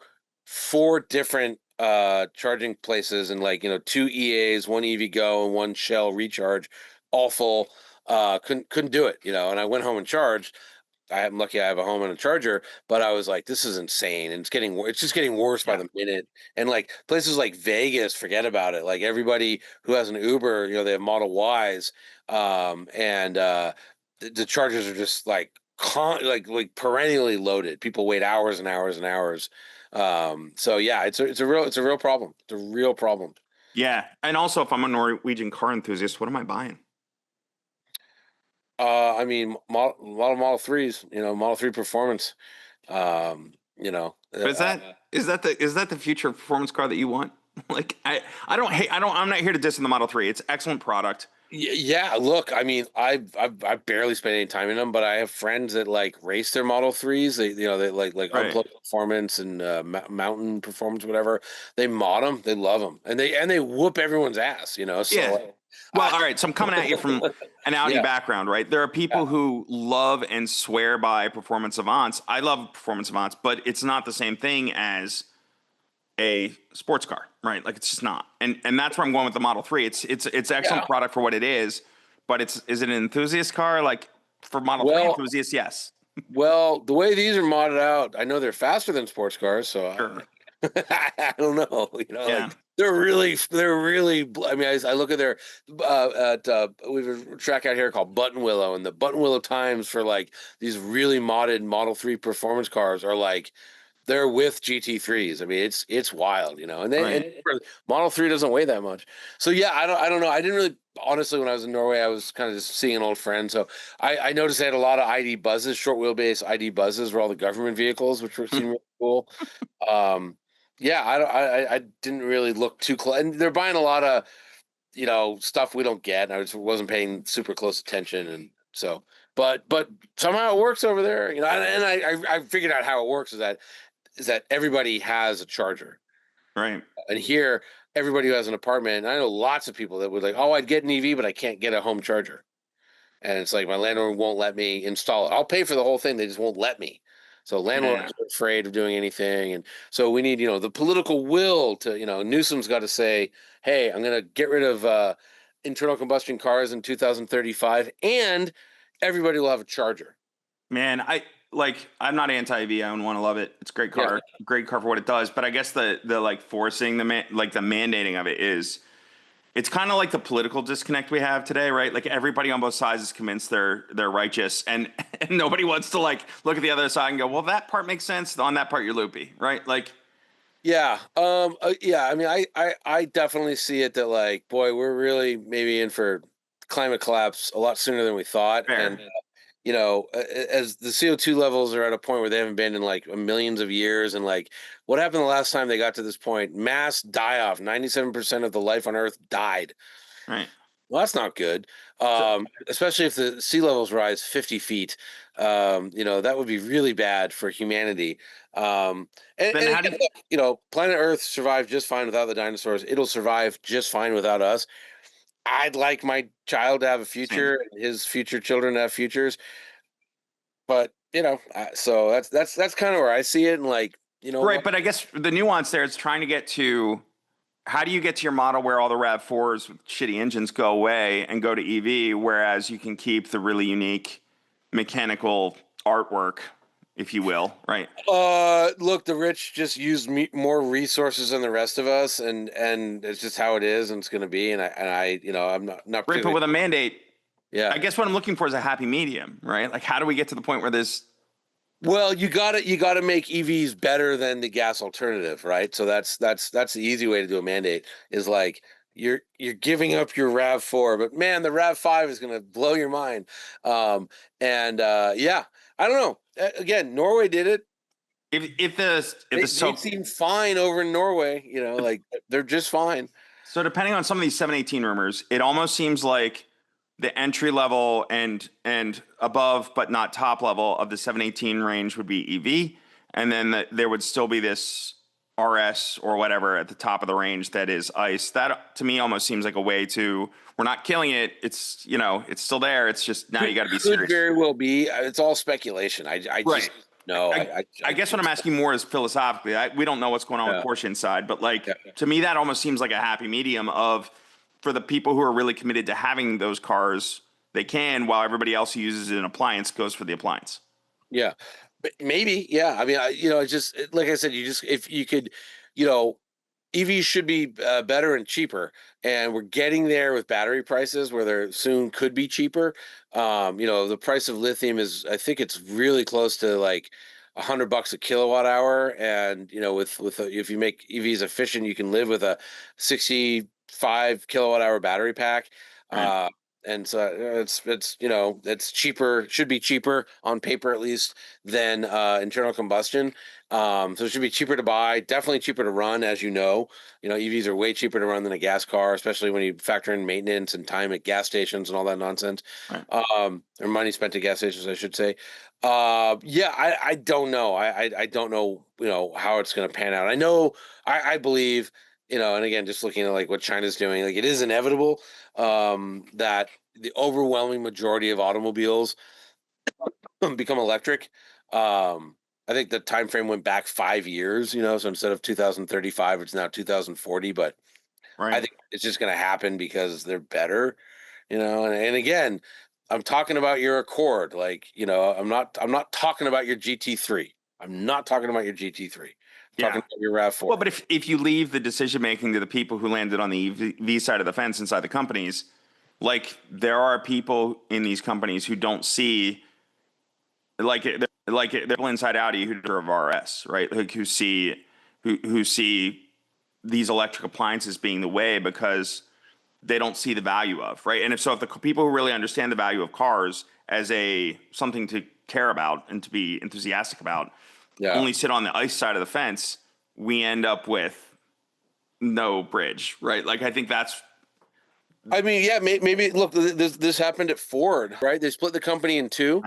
four different charging places and like, two EAs, one EVgo, and one Shell recharge, all full. Couldn't do it, and I went home and charged. I'm lucky I have a home and a charger, but I was like, this is insane. And it's just getting worse by Yeah. the minute. And like places like Vegas, forget about it. Like everybody who has an Uber, they have Model Ys. And the chargers are just like like perennially loaded. People wait hours and hours and hours. So yeah, it's a real problem. It's a real problem. Yeah. And also, if I'm a Norwegian car enthusiast, what am I buying? I mean, Model 3s, Model 3 Performance. Um, you know, But uh, is that the future performance car that you want? Like I don't hate I'm not here to diss in the Model 3. It's excellent product. Yeah, look, I mean, I've barely spent any time in them, but I have friends that like race their Model 3s. They like Right. unplugged performance and mountain performance, whatever. They mod them, they love them, and they whoop everyone's ass. Yeah. So Well, I, all right. So I'm coming at you from an Audi yeah, background, right? There are yeah, people who love and swear by performance avants. I love performance avants, but it's not the same thing as a sports car, right? Like it's just not. And that's where I'm going with the Model 3. It's excellent yeah. product for what it but is it an enthusiast car? Like for Model 3 Well, enthusiasts, yes. well, the way these are modded out, I know they're faster than sports cars, so Sure. I don't know. Yeah. Like they're really. I mean, I look at their we have a track out here called Button Willow, and the Button Willow times for like these really modded Model 3 performance cars are like they're with GT3s. I mean, it's wild, and Right. Model 3 doesn't weigh that much. So yeah, I don't know. I didn't really honestly when I was in Norway, I was kind of just seeing an old friend. So I noticed they had a lot of ID buzzes, short wheelbase ID buzzes, were all the government vehicles, which seemed really cool. Um, yeah, I didn't really look too close, and they're buying a lot of stuff we don't get. And I just wasn't paying super close attention, and so but somehow it works over there, and I figured out how it works is that everybody has a charger, Right. and here everybody who has an apartment. And I know lots of people that would like, oh, I'd get an EV, but I can't get a home charger. And it's like my landlord won't let me install it. I'll pay for the whole thing. They just won't let me. So Yeah. landlords are afraid of doing anything. And so we need, the political will to, Newsom's got to say, hey, I'm going to get rid of internal combustion cars in 2035 and everybody will have a charger. Man, I'm not anti-EV. I own one. I love it. It's a Yeah. great car for what it does. But I guess the like forcing the mandating of it is it's kind of like the political disconnect we have today, right? Like everybody on both sides is convinced they're righteous, and and nobody wants to like look at the other side and go, well, that part makes sense. On that part, you're loopy, right? Like, Yeah. Yeah. I mean, I definitely see it that like, boy, we're really maybe in for climate collapse a lot sooner than we thought. fair. And as the CO2 levels are at a point where they haven't been in like millions of years, and like what happened the last time they got to this point? Mass die off. 97% of the life on Earth died. Right. Well, that's not good. So Especially if the sea levels rise 50 feet. That would be really bad for humanity. And then how do again, you, look, planet Earth survived just fine without the dinosaurs. It'll survive just fine without us. I'd like my child to have a same. future, and his future children to have futures. But so that's kind of where I see it, and like Right, what? but I guess the nuance there is trying to get to how do you get to your model where all the RAV4s with shitty engines go away and go to EV, whereas you can keep the really unique mechanical artwork, if you will, right? Look, the rich just use more resources than the rest of us, and it's just how it is, and it's going to be. And I, I'm not Right, but particularly. with a mandate, Yeah. I guess what I'm looking for is a happy medium, right? Like, how do we get to the point where there's Well, you gotta make EVs better than the gas alternative, right? So that's the easy way to do a mandate is like you're giving up your RAV4, but man, the RAV5 is gonna blow your mind. And yeah, I don't know. Again, Norway did it. if the They so seem fine over in Norway, like they're just fine. so depending on some of these 718 rumors, it almost seems like the entry level and above but not top level of the 718 range would be EV, and then there would still be this RS or whatever at the top of the range that is ICE. That to me almost seems like a way to, we're not killing it. It's, it's still there. It's just now you got to be Could serious. very well be. It's all speculation. I Right. just no. I I guess what I'm just asking more is philosophically. We don't know what's going on with yeah, Porsche inside, but like yeah. to me, that almost seems like a happy medium of, for the people who are really committed to having those cars, they can, while everybody else who uses an appliance goes for the appliance. Yeah, but maybe. Yeah, I mean, it's just like I said. You just if you could, you know, EVs should be better and cheaper, and we're getting there with battery prices where they're soon could be cheaper. The price of lithium is, I think it's really close to like $100 a kilowatt hour, and if you make EVs efficient, you can live with a 65 kilowatt hour battery pack. Right. Uh, and so it's cheaper, should be cheaper on paper at least than internal combustion. So it should be cheaper to buy, definitely cheaper to run, as you know. EVs are way cheaper to run than a gas car, especially when you factor in maintenance and time at gas stations and all that nonsense. Right. Or money spent at gas stations, I should say. Yeah, I don't know. I don't know, how it's going to pan out. I know, I believe, and again, just looking at like what China's doing, like it is inevitable that the overwhelming majority of automobiles become electric. I think the time frame went back 5 years, so instead of 2035, it's now 2040. But I Right. think it's just going to happen because they're better, and again, I'm talking about your Accord. Like, I'm not talking about your GT3. I'm not talking about your GT3. I'm talking Yeah. about your Well, RAV4. but if you leave the decision making to the people who landed on the EV side of the fence inside the companies, like there are people in these companies who don't see, they're people inside Audi who are of RS, right? Like who see these electric appliances being the way because they don't see the value of, right? And if the people who really understand the value of cars as a something to care about and to be enthusiastic about Yeah. only sit on the ICE side of the fence, we end up with no bridge, right? Like I think that's I mean, yeah, maybe look, this happened at Ford, right? They split the company in two.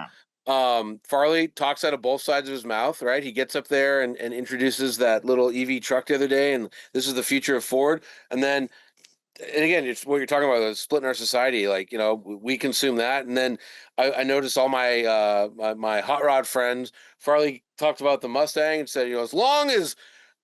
Farley talks out of both sides of his mouth, right? He gets up there and introduces that little EV truck the other day, and this is the future of Ford. And again, it's what you're talking about, is splitting our society. Like, we consume that, and then I noticed all my hot rod friends. Farley talked about the Mustang and said, as long as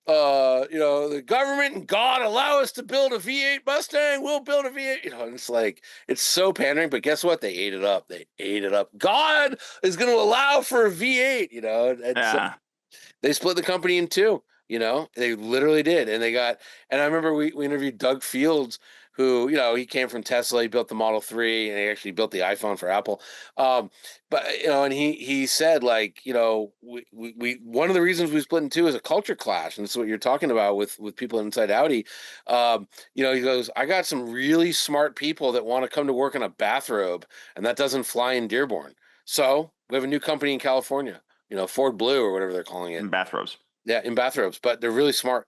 the government and God allow us to build a V8 Mustang, we'll build a V8. And it's like, it's so pandering, but guess what? They ate it up. They ate it up. God is going to allow for a V8. yeah, They split the company in two. They literally did, and I remember we interviewed Doug Fields, who he came from Tesla. He built the Model 3, and he actually built the iPhone for Apple. But and he said, like, we one of the reasons we split in two is a culture clash, and this is what you're talking about with people inside Audi. He goes, I got some really smart people that want to come to work in a bathrobe, and that doesn't fly in Dearborn. So we have a new company in California. Ford Blue or whatever they're calling it. in bathrobes. Yeah, in bathrobes, but they're really smart.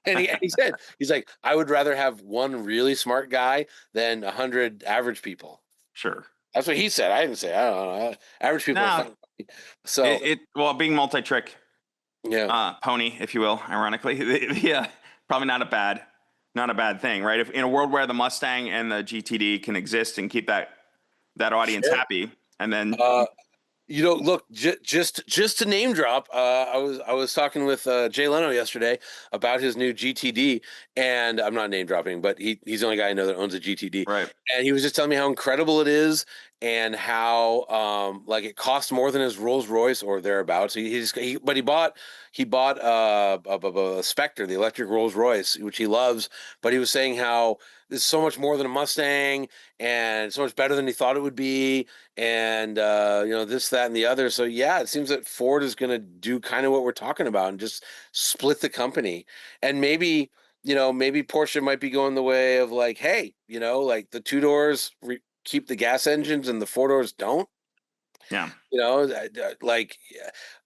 And he said, he's like, I would rather have one really smart guy than 100 average people. Sure. That's what he said. I didn't say. I don't know. Average people are No, fine. So well, being multi-trick yeah, pony, if you will, ironically, probably not a bad thing, right? If in a world where the Mustang and the GTD can exist and keep that audience sure. happy, and then Look, just to name drop, I was talking with Jay Leno yesterday about his new GTD, and I'm not name dropping, but he's the only guy I know that owns a GTD, right, and he was just telling me how incredible it is, and how like it costs more than his Rolls Royce or thereabouts. But he bought a Spectre, the electric Rolls Royce, which he loves, but he was saying how it's so much more than a Mustang and so much better than he thought it would be, and this, that, and the other. So yeah, it seems that Ford is going to do kind of what we're talking about and just split the company. And maybe Porsche might be going the way of like, hey, like the two doors keep the gas engines and the four doors don't. yeah, Like,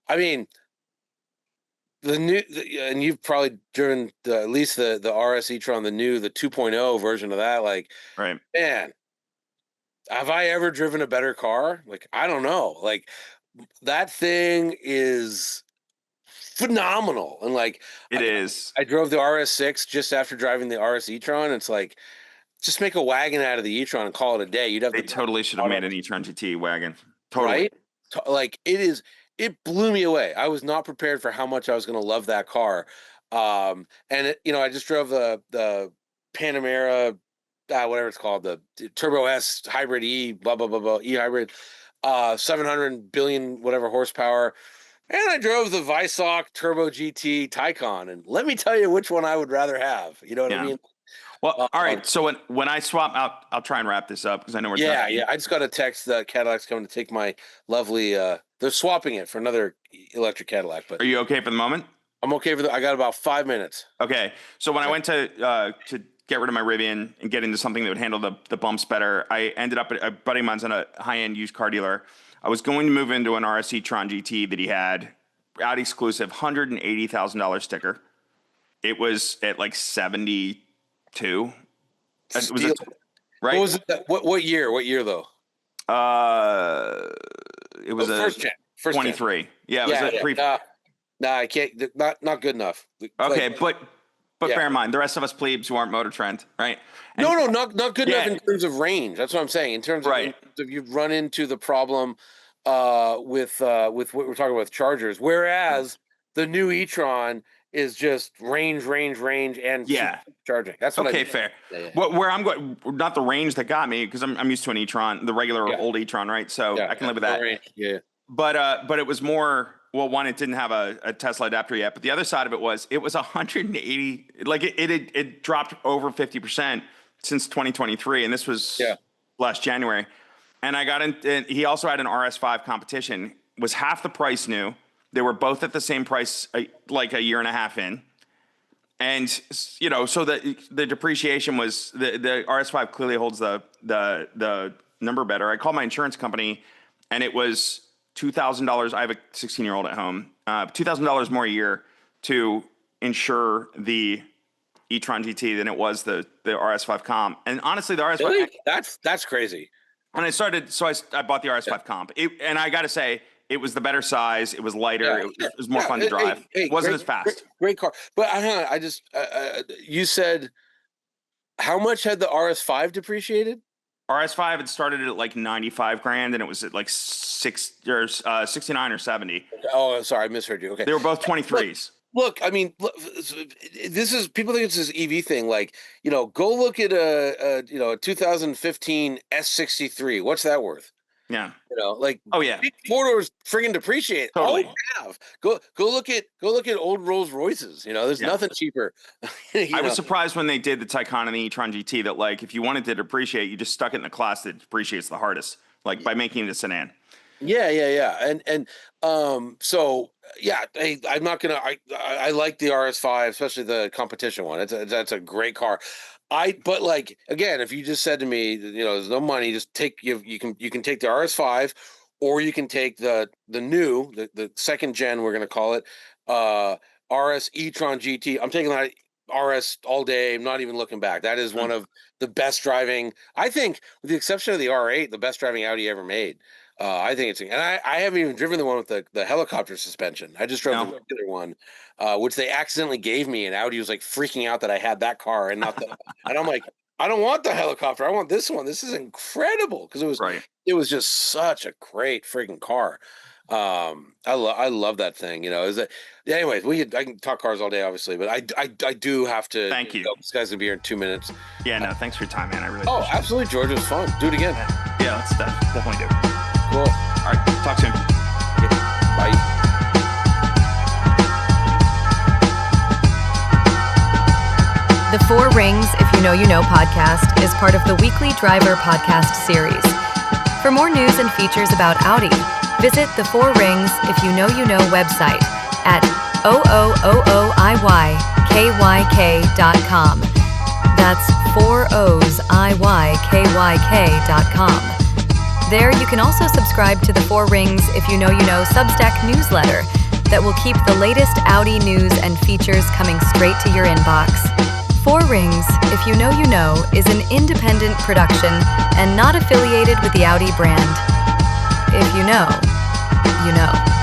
I mean, and you've probably driven at least the RS e-tron, the 2.0 version of that. Like, Right. man, have I ever driven a better car? Like, I don't know. Like, that thing is phenomenal. And like, It is. I drove the RS6 just after driving the RS e-tron. It's like, just make a wagon out of the e-tron and call it a day. You'd have They the totally should have made an e-tron GT wagon. Totally. right? Like, it blew me away. I was not prepared for how much I was going to love that car. And I just drove the Panamera, whatever it's called, the Turbo S Hybrid E, blah blah blah blah, E Hybrid, 700 billion whatever horsepower, and I drove the Weissach Turbo GT Taycan. And let me tell you which one I would rather have. You know what I Yeah. mean? Well, all right. So when I swap out, I'll try and wrap this up because I know we're Yeah, done. I just got a text that Cadillac's coming to take my lovely. They're swapping it for another electric Cadillac, but Are you okay for the moment? I'm okay with it. I got about 5 minutes. Okay. So when I went to get rid of my Rivian and get into something that would handle the bumps better, I ended up at a buddy of mine's on a high-end used car dealer. I was going to move into an RS e-tron GT that he had, out exclusive, $180,000 sticker. It was at like 72. It was right. What was it? What year? What year though? It was a first gen. 23. Yeah, it was a pre. Nah, I can't. Not good enough. Okay, Like, but bear in mind, the rest of us plebes who aren't Motor Trend, right? And no, not good enough in terms of range. That's what I'm saying. In terms of you've run into the problem with what we're talking about with Chargers, whereas the new e-tron is just range, and charging. That's what okay, fair. Where I'm going, not the range that got me, because I'm used to an e-tron, the regular old e-tron, right? So I can live with that. Yeah. But it was more. Well, one, it didn't have a Tesla adapter yet, but the other side of it was 180. Like it dropped over 50% since 2023, and this was last January. And I got in. And he also had an RS5 competition. Was half the price new. They were both at the same price, like a year and a half in. And so the depreciation was the RS5 clearly holds the number better. I called my insurance company, and it was $2,000. I have a 16-year-old at home. $2,000 more a year to insure the e-tron GT than it was the RS5 Comp. And honestly, the RS5 really? That's crazy. And I bought the RS5 Comp. And I got to say, it was the better size. It was lighter. It was more fun to drive. It wasn't as fast. Great car. But I just you said how much had the RS5 depreciated? RS5 had started at like 95 grand, and it was at like 69 or 70. Oh, sorry, I misheard you. Okay, they were both 23s. Look, I mean, this is people think it's this EV thing. Like, go look at a 2015 S63. What's that worth? Yeah. Like, oh yeah, four doors friggin' depreciate. Totally. Go look at old Rolls Royces. There's nothing cheaper. I was surprised when they did the Taycan and the e-tron GT that, like, if you wanted to depreciate, you just stuck it in the class that depreciates the hardest, like by making it a sedan. Yeah. So yeah, I'm not gonna. I like the RS5, especially the competition one. That's a great car. But like, again, if you just said to me, there's no money, just take you can take the RS5, or you can take the new the second gen, we're gonna call it RS e-tron GT. I'm taking that RS all day. I'm not even looking back. That is one of the best driving, I think, with the exception of the R8, the best driving Audi ever made. I think it's, and I haven't even driven the one with the helicopter suspension. I just drove the regular one, which they accidentally gave me, and Audi was like freaking out that I had that car and not the. And I'm like, I don't want the helicopter. I want this one. This is incredible because it was just such a great freaking car. I love that thing. Anyways, I can talk cars all day, obviously, but I do have to. Thank you. This guy's gonna be here in 2 minutes. Yeah, no, thanks for your time, man. I really. appreciate it. Absolutely, George. It was fun. Do it again. Yeah, let's definitely do. Cool. All right, talk soon. Okay, bye. The Four Rings, If You Know You Know podcast is part of the Weekly Driver podcast series. For more news and features about Audi, visit the Four Rings If You Know website at oooiykyk.com. That's 4OSIYKYK.com. There you can also subscribe to the Four Rings If You Know Substack newsletter that will keep the latest Audi news and features coming straight to your inbox. Four Rings, If You Know You Know, is an independent production and not affiliated with the Audi brand. If you know, you know.